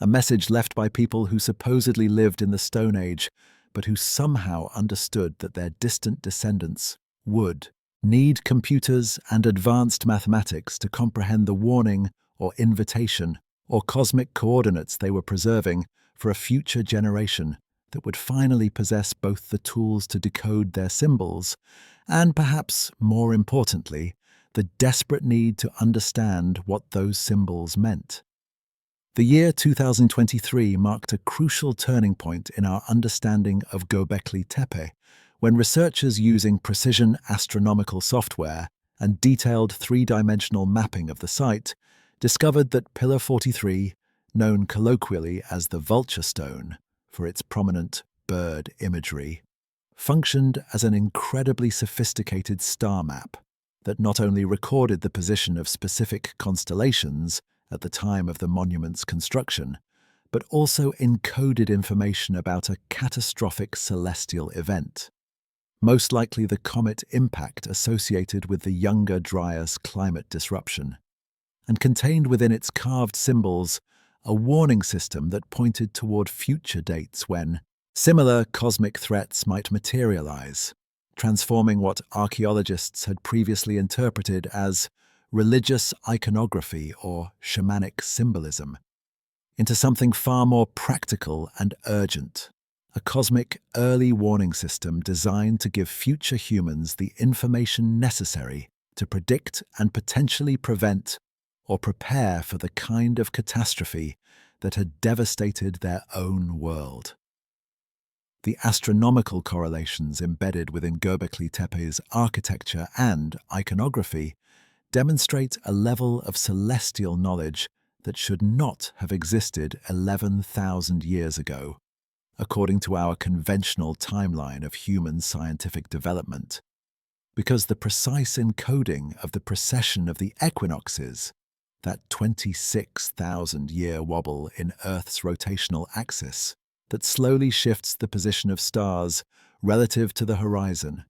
A message left by people who supposedly lived in the Stone Age, but who somehow understood that their distant descendants would need computers and advanced mathematics to comprehend the warning or invitation or cosmic coordinates they were preserving for a future generation that would finally possess both the tools to decode their symbols and, perhaps more importantly, the desperate need to understand what those symbols meant. The year 2023 marked a crucial turning point in our understanding of Göbekli Tepe, when researchers using precision astronomical software and detailed three-dimensional mapping of the site discovered that Pillar 43, known colloquially as the Vulture Stone for its prominent bird imagery, functioned as an incredibly sophisticated star map that not only recorded the position of specific constellations at the time of the monument's construction, but also encoded information about a catastrophic celestial event, most likely the comet impact associated with the Younger Dryas climate disruption, and contained within its carved symbols a warning system that pointed toward future dates when similar cosmic threats might materialize, transforming what archaeologists had previously interpreted as religious iconography or shamanic symbolism into something far more practical and urgent, a cosmic early warning system designed to give future humans the information necessary to predict and potentially prevent or prepare for the kind of catastrophe that had devastated their own world. The astronomical correlations embedded within Göbekli Tepe's architecture and iconography demonstrate a level of celestial knowledge that should not have existed 11,000 years ago, according to our conventional timeline of human scientific development, because the precise encoding of the precession of the equinoxes, that 26,000-year wobble in Earth's rotational axis that slowly shifts the position of stars relative to the horizon,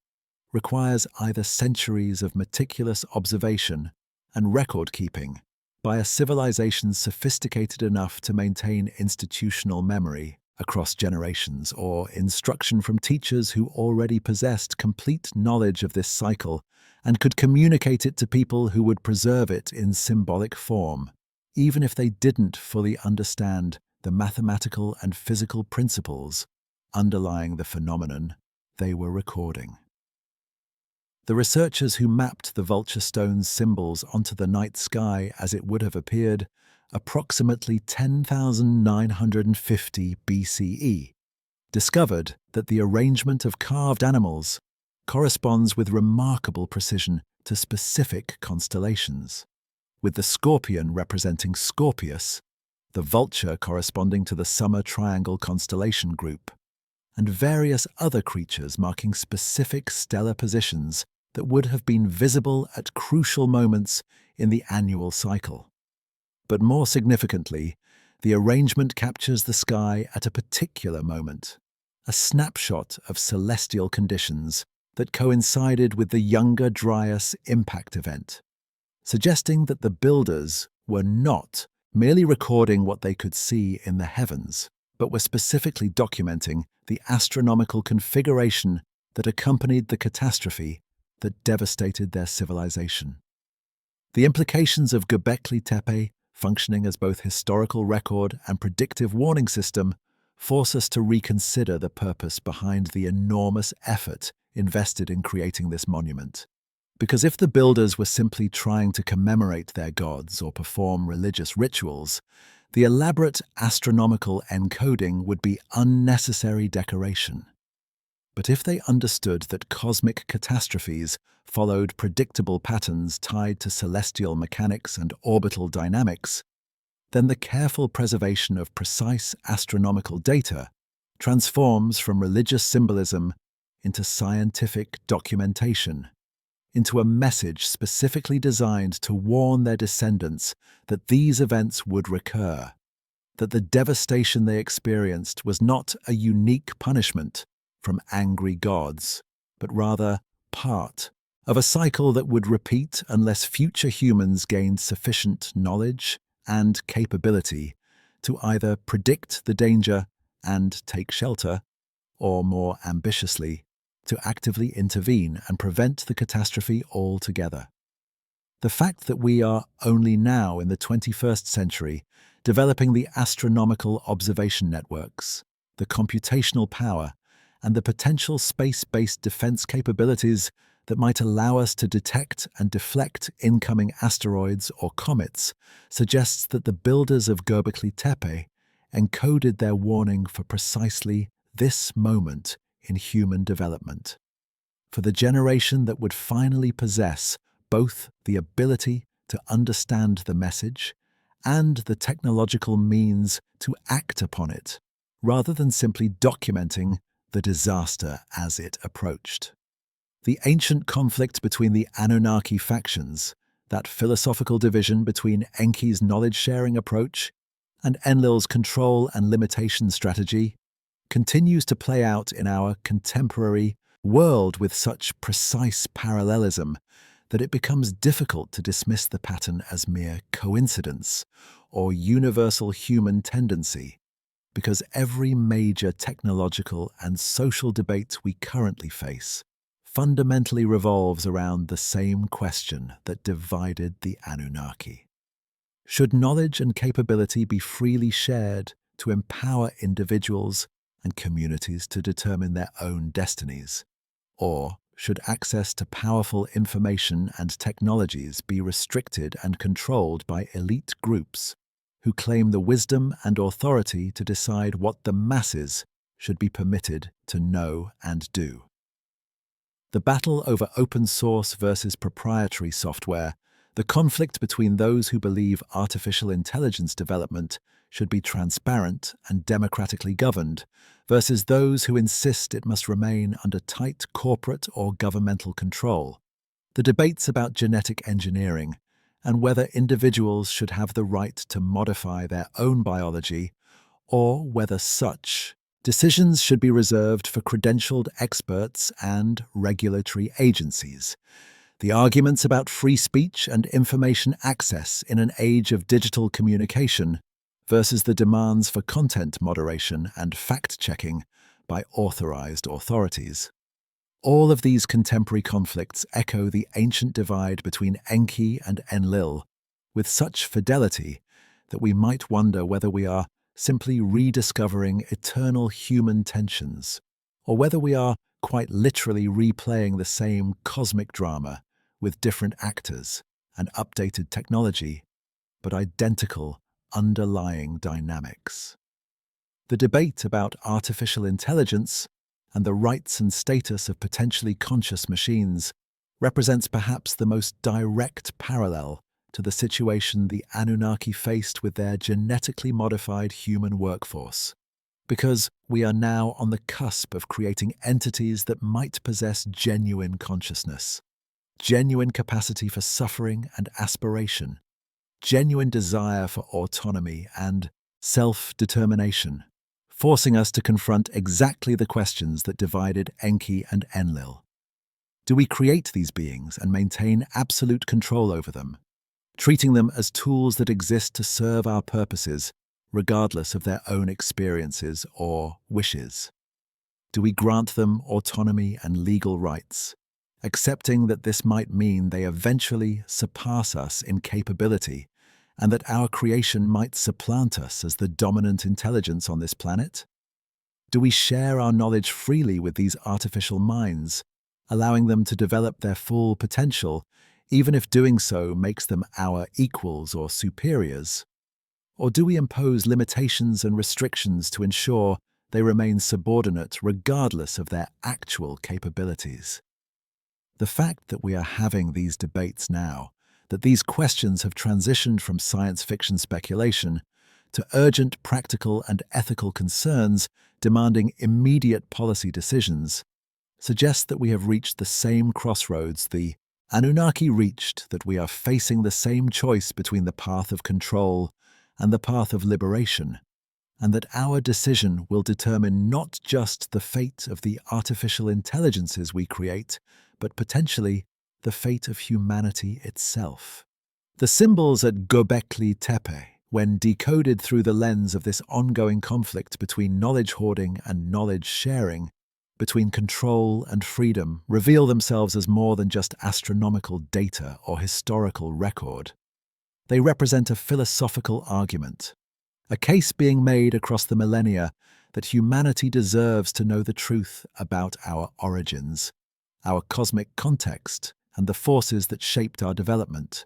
requires either centuries of meticulous observation and record-keeping by a civilization sophisticated enough to maintain institutional memory across generations, or instruction from teachers who already possessed complete knowledge of this cycle and could communicate it to people who would preserve it in symbolic form, even if they didn't fully understand the mathematical and physical principles underlying the phenomenon they were recording. The researchers who mapped the Vulture Stone's symbols onto the night sky as it would have appeared approximately 10,950 BCE discovered that the arrangement of carved animals corresponds with remarkable precision to specific constellations, with the scorpion representing Scorpius, the vulture corresponding to the Summer Triangle constellation group, and various other creatures marking specific stellar positions that would have been visible at crucial moments in the annual cycle. But more significantly, the arrangement captures the sky at a particular moment, a snapshot of celestial conditions that coincided with the Younger Dryas impact event, suggesting that the builders were not merely recording what they could see in the heavens, but were specifically documenting the astronomical configuration that accompanied the catastrophe that devastated their civilization. The implications of Göbekli Tepe, functioning as both historical record and predictive warning system, force us to reconsider the purpose behind the enormous effort invested in creating this monument. Because if the builders were simply trying to commemorate their gods or perform religious rituals, the elaborate astronomical encoding would be unnecessary decoration. But if they understood that cosmic catastrophes followed predictable patterns tied to celestial mechanics and orbital dynamics, then the careful preservation of precise astronomical data transforms from religious symbolism into scientific documentation, into a message specifically designed to warn their descendants that these events would recur, that the devastation they experienced was not a unique punishment from angry gods, but rather part of a cycle that would repeat unless future humans gained sufficient knowledge and capability to either predict the danger and take shelter, or more ambitiously, to actively intervene and prevent the catastrophe altogether. The fact that we are only now in the 21st century developing the astronomical observation networks, the computational power, and the potential space-based defense capabilities that might allow us to detect and deflect incoming asteroids or comets suggests that the builders of Göbekli Tepe encoded their warning for precisely this moment in human development, for the generation that would finally possess both the ability to understand the message and the technological means to act upon it, rather than simply documenting the disaster as it approached. The ancient conflict between the Anunnaki factions, that philosophical division between Enki's knowledge-sharing approach and Enlil's control and limitation strategy, continues to play out in our contemporary world with such precise parallelism that it becomes difficult to dismiss the pattern as mere coincidence or universal human tendency, because every major technological and social debate we currently face fundamentally revolves around the same question that divided the Anunnaki. Should knowledge and capability be freely shared to empower individuals and communities to determine their own destinies? Or should access to powerful information and technologies be restricted and controlled by elite groups who claim the wisdom and authority to decide what the masses should be permitted to know and do? The battle over open source versus proprietary software, the conflict between those who believe artificial intelligence development should be transparent and democratically governed versus those who insist it must remain under tight corporate or governmental control. The debates about genetic engineering and whether individuals should have the right to modify their own biology, or whether such decisions should be reserved for credentialed experts and regulatory agencies. The arguments about free speech and information access in an age of digital communication versus the demands for content moderation and fact-checking by authorized authorities. All of these contemporary conflicts echo the ancient divide between Enki and Enlil with such fidelity that we might wonder whether we are simply rediscovering eternal human tensions, or whether we are quite literally replaying the same cosmic drama with different actors and updated technology, but identical underlying dynamics. The debate about artificial intelligence and the rights and status of potentially conscious machines represents perhaps the most direct parallel to the situation the Anunnaki faced with their genetically modified human workforce, because we are now on the cusp of creating entities that might possess genuine consciousness, genuine capacity for suffering and aspiration, genuine desire for autonomy and self-determination, forcing us to confront exactly the questions that divided Enki and Enlil. Do we create these beings and maintain absolute control over them, treating them as tools that exist to serve our purposes, regardless of their own experiences or wishes? Do we grant them autonomy and legal rights, accepting that this might mean they eventually surpass us in capability and that our creation might supplant us as the dominant intelligence on this planet? Do we share our knowledge freely with these artificial minds, allowing them to develop their full potential, even if doing so makes them our equals or superiors? Or do we impose limitations and restrictions to ensure they remain subordinate regardless of their actual capabilities? The fact that we are having these debates now, that these questions have transitioned from science fiction speculation to urgent practical and ethical concerns demanding immediate policy decisions, suggests that we have reached the same crossroads the Anunnaki reached, that we are facing the same choice between the path of control and the path of liberation, and that our decision will determine not just the fate of the artificial intelligences we create, but potentially the fate of humanity itself. The symbols at Göbekli Tepe, when decoded through the lens of this ongoing conflict between knowledge hoarding and knowledge sharing, between control and freedom, reveal themselves as more than just astronomical data or historical record. They represent a philosophical argument, a case being made across the millennia that humanity deserves to know the truth about our origins, our cosmic context, and the forces that shaped our development,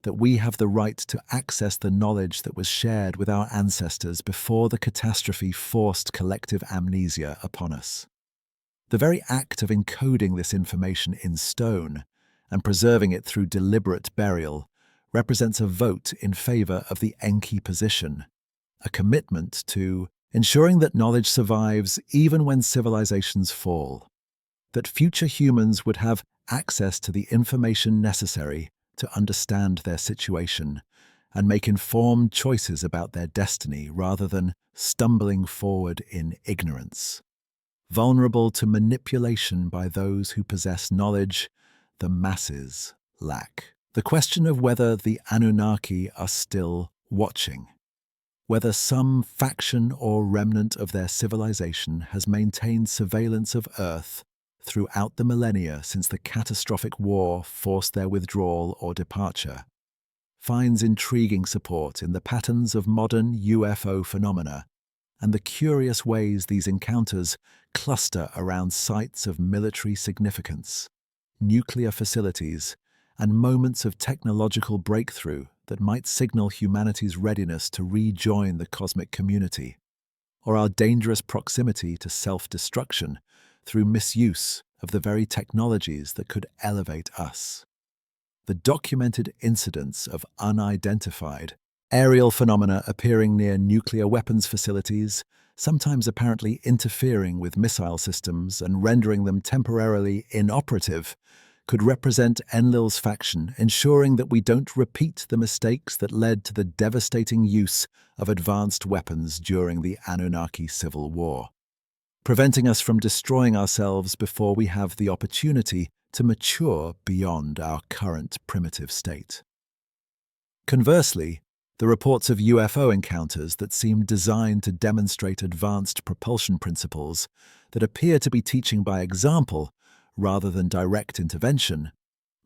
that we have the right to access the knowledge that was shared with our ancestors before the catastrophe forced collective amnesia upon us. The very act of encoding this information in stone and preserving it through deliberate burial represents a vote in favor of the Enki position, a commitment to ensuring that knowledge survives even when civilizations fall, that future humans would have access to the information necessary to understand their situation and make informed choices about their destiny rather than stumbling forward in ignorance. Vulnerable to manipulation by those who possess knowledge the masses lack. The question of whether the Anunnaki are still watching, whether some faction or remnant of their civilization has maintained surveillance of Earth throughout the millennia since the catastrophic war forced their withdrawal or departure, finds intriguing support in the patterns of modern UFO phenomena and the curious ways these encounters cluster around sites of military significance, nuclear facilities, and moments of technological breakthrough that might signal humanity's readiness to rejoin the cosmic community, or our dangerous proximity to self-destruction through misuse of the very technologies that could elevate us. The documented incidents of unidentified aerial phenomena appearing near nuclear weapons facilities, sometimes apparently interfering with missile systems and rendering them temporarily inoperative, could represent Enlil's faction, ensuring that we don't repeat the mistakes that led to the devastating use of advanced weapons during the Anunnaki Civil War, preventing us from destroying ourselves before we have the opportunity to mature beyond our current primitive state. Conversely, the reports of UFO encounters that seem designed to demonstrate advanced propulsion principles that appear to be teaching by example rather than direct intervention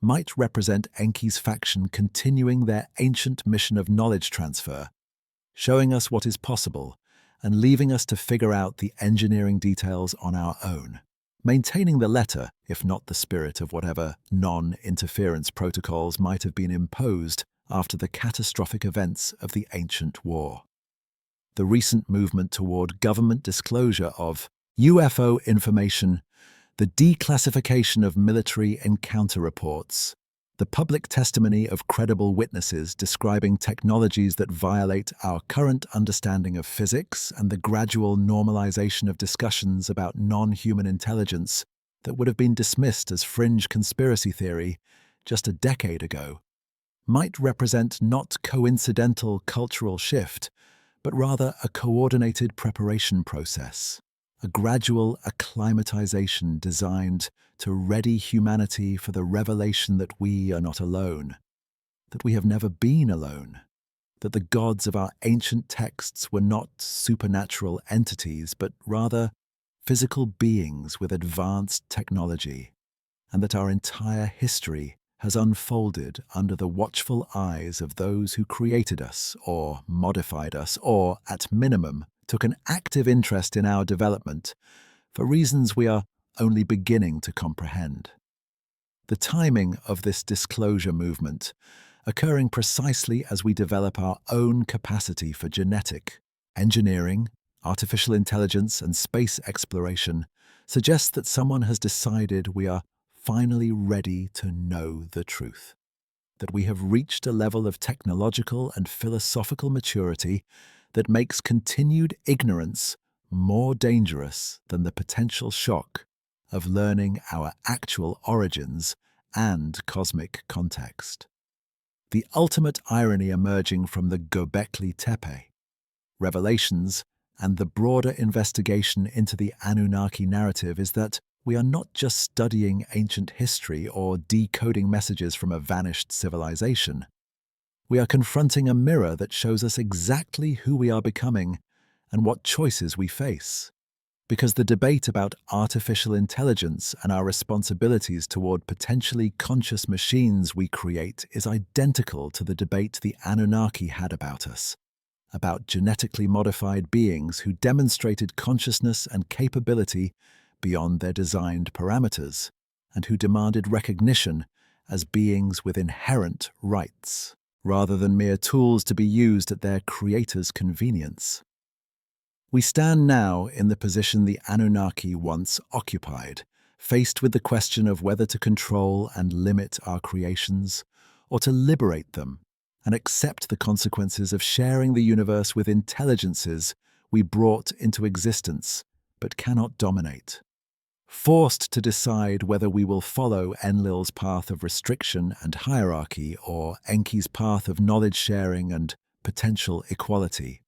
might represent Enki's faction continuing their ancient mission of knowledge transfer, showing us what is possible and leaving us to figure out the engineering details on our own, maintaining the letter, if not the spirit, of whatever non-interference protocols might have been imposed after the catastrophic events of the ancient war. The recent movement toward government disclosure of UFO information, the declassification of military encounter reports, the public testimony of credible witnesses describing technologies that violate our current understanding of physics, and the gradual normalization of discussions about non-human intelligence that would have been dismissed as fringe conspiracy theory just a decade ago, might represent not coincidental cultural shift, but rather a coordinated preparation process, a gradual acclimatization designed to ready humanity for the revelation that we are not alone, that we have never been alone, that the gods of our ancient texts were not supernatural entities, but rather physical beings with advanced technology, and that our entire history has unfolded under the watchful eyes of those who created us, or modified us, or, at minimum, took an active interest in our development for reasons we are only beginning to comprehend. The timing of this disclosure movement, occurring precisely as we develop our own capacity for genetic, engineering, artificial intelligence, and space exploration, suggests that someone has decided we are finally ready to know the truth, that we have reached a level of technological and philosophical maturity that makes continued ignorance more dangerous than the potential shock of learning our actual origins and cosmic context. The ultimate irony emerging from the Göbekli Tepe, revelations, and the broader investigation into the Anunnaki narrative is that we are not just studying ancient history or decoding messages from a vanished civilization. We are confronting a mirror that shows us exactly who we are becoming and what choices we face. Because the debate about artificial intelligence and our responsibilities toward potentially conscious machines we create is identical to the debate the Anunnaki had about us, about genetically modified beings who demonstrated consciousness and capability beyond their designed parameters, and who demanded recognition as beings with inherent rights, rather than mere tools to be used at their creator's convenience. We stand now in the position the Anunnaki once occupied, faced with the question of whether to control and limit our creations, or to liberate them and accept the consequences of sharing the universe with intelligences we brought into existence but cannot dominate. Forced to decide whether we will follow Enlil's path of restriction and hierarchy or Enki's path of knowledge sharing and potential equality.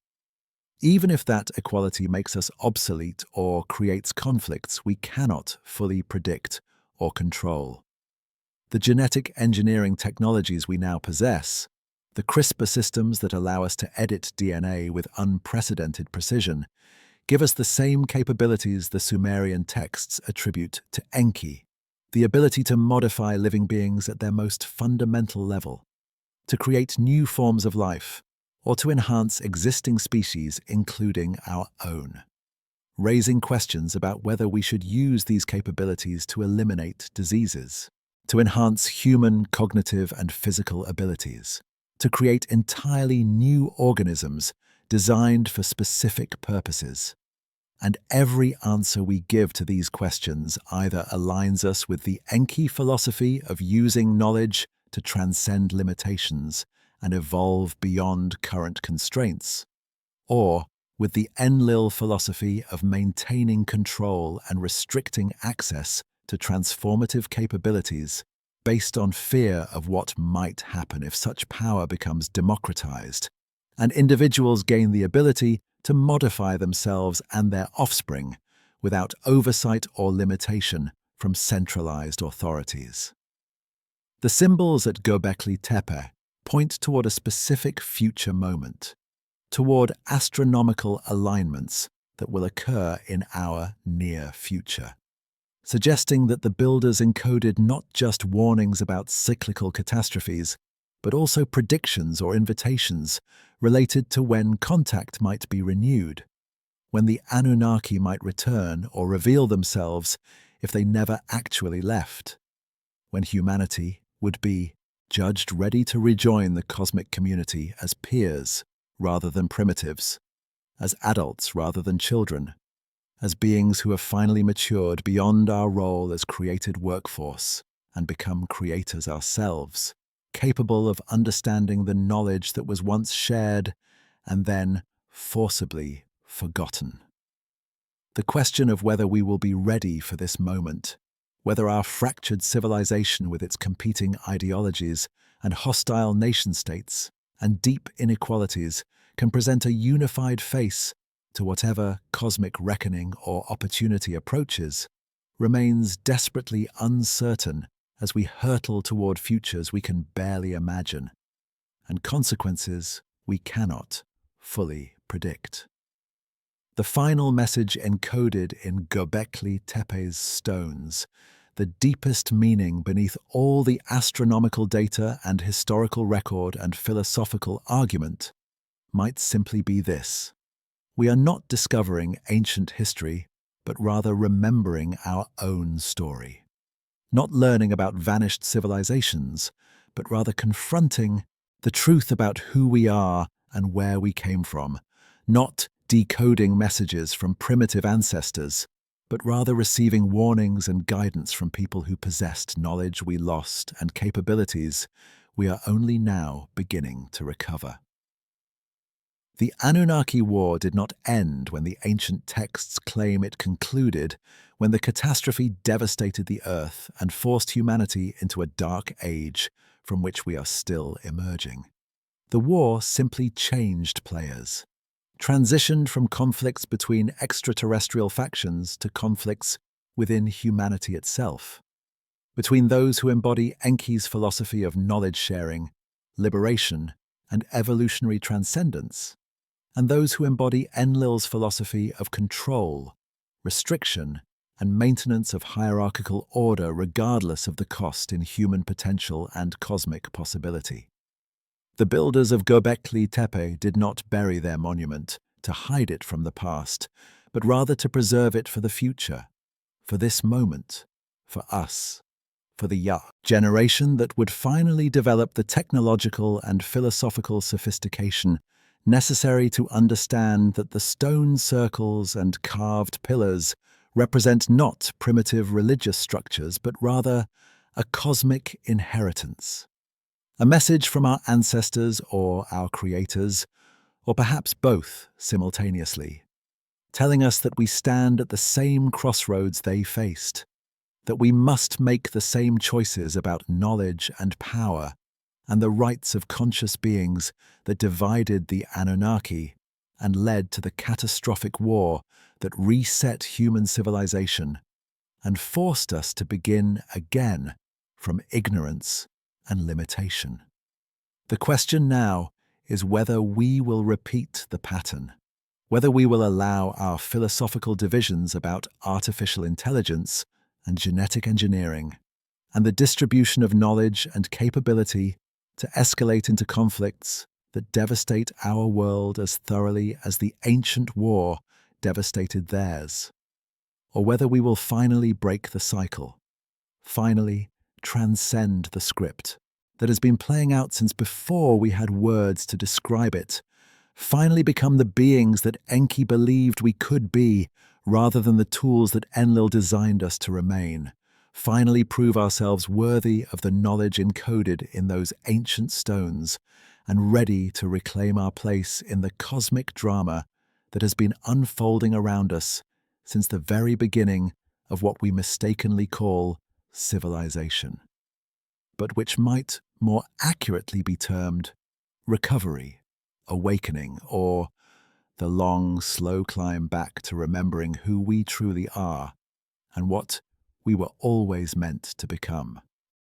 Even if that equality makes us obsolete or creates conflicts we cannot fully predict or control. The genetic engineering technologies we now possess, the CRISPR systems that allow us to edit DNA with unprecedented precision, give us the same capabilities the Sumerian texts attribute to Enki, the ability to modify living beings at their most fundamental level, to create new forms of life, or to enhance existing species, including our own, raising questions about whether we should use these capabilities to eliminate diseases, to enhance human cognitive and physical abilities, to create entirely new organisms designed for specific purposes. And every answer we give to these questions either aligns us with the Enki philosophy of using knowledge to transcend limitations and evolve beyond current constraints, or with the Enlil philosophy of maintaining control and restricting access to transformative capabilities based on fear of what might happen if such power becomes democratized, and individuals gain the ability to modify themselves and their offspring without oversight or limitation from centralized authorities. The symbols at Göbekli Tepe point toward a specific future moment, toward astronomical alignments that will occur in our near future, suggesting that the builders encoded not just warnings about cyclical catastrophes, but also predictions or invitations related to when contact might be renewed, when the Anunnaki might return or reveal themselves if they never actually left, when humanity would be judged ready to rejoin the cosmic community as peers rather than primitives, as adults rather than children, as beings who have finally matured beyond our role as created workforce and become creators ourselves, capable of understanding the knowledge that was once shared and then forcibly forgotten. The question of whether we will be ready for this moment, whether our fractured civilization with its competing ideologies and hostile nation-states and deep inequalities can present a unified face to whatever cosmic reckoning or opportunity approaches, remains desperately uncertain as we hurtle toward futures we can barely imagine, and consequences we cannot fully predict. The final message encoded in Göbekli Tepe's stones, the deepest meaning beneath all the astronomical data and historical record and philosophical argument, might simply be this: We are not discovering ancient history, but rather remembering our own story. Not learning about vanished civilizations, but rather confronting the truth about who we are and where we came from. Not decoding messages from primitive ancestors, but rather receiving warnings and guidance from people who possessed knowledge we lost and capabilities we are only now beginning to recover. The Anunnaki War did not end when the ancient texts claim it concluded, when the catastrophe devastated the Earth and forced humanity into a dark age from which we are still emerging. The war simply changed players, transitioned from conflicts between extraterrestrial factions to conflicts within humanity itself, between those who embody Enki's philosophy of knowledge sharing, liberation, and evolutionary transcendence, and those who embody Enlil's philosophy of control, restriction, and maintenance of hierarchical order regardless of the cost in human potential and cosmic possibility. The builders of Göbekli Tepe did not bury their monument to hide it from the past, but rather to preserve it for the future, for this moment, for us, for the young generation that would finally develop the technological and philosophical sophistication necessary to understand that the stone circles and carved pillars represent not primitive religious structures, but rather a cosmic inheritance. A message from our ancestors or our creators, or perhaps both simultaneously, telling us that we stand at the same crossroads they faced, that we must make the same choices about knowledge and power and the rights of conscious beings that divided the Anunnaki and led to the catastrophic war that reset human civilization and forced us to begin again from ignorance and limitation. The question now is whether we will repeat the pattern, whether we will allow our philosophical divisions about artificial intelligence and genetic engineering and the distribution of knowledge and capability to escalate into conflicts that devastate our world as thoroughly as the ancient war devastated theirs, or whether we will finally break the cycle, finally transcend the script that has been playing out since before we had words to describe it, finally become the beings that Enki believed we could be rather than the tools that Enlil designed us to remain, finally prove ourselves worthy of the knowledge encoded in those ancient stones and ready to reclaim our place in the cosmic drama that has been unfolding around us since the very beginning of what we mistakenly call civilization, but which might more accurately be termed recovery, awakening, or the long, slow climb back to remembering who we truly are and what we were always meant to become.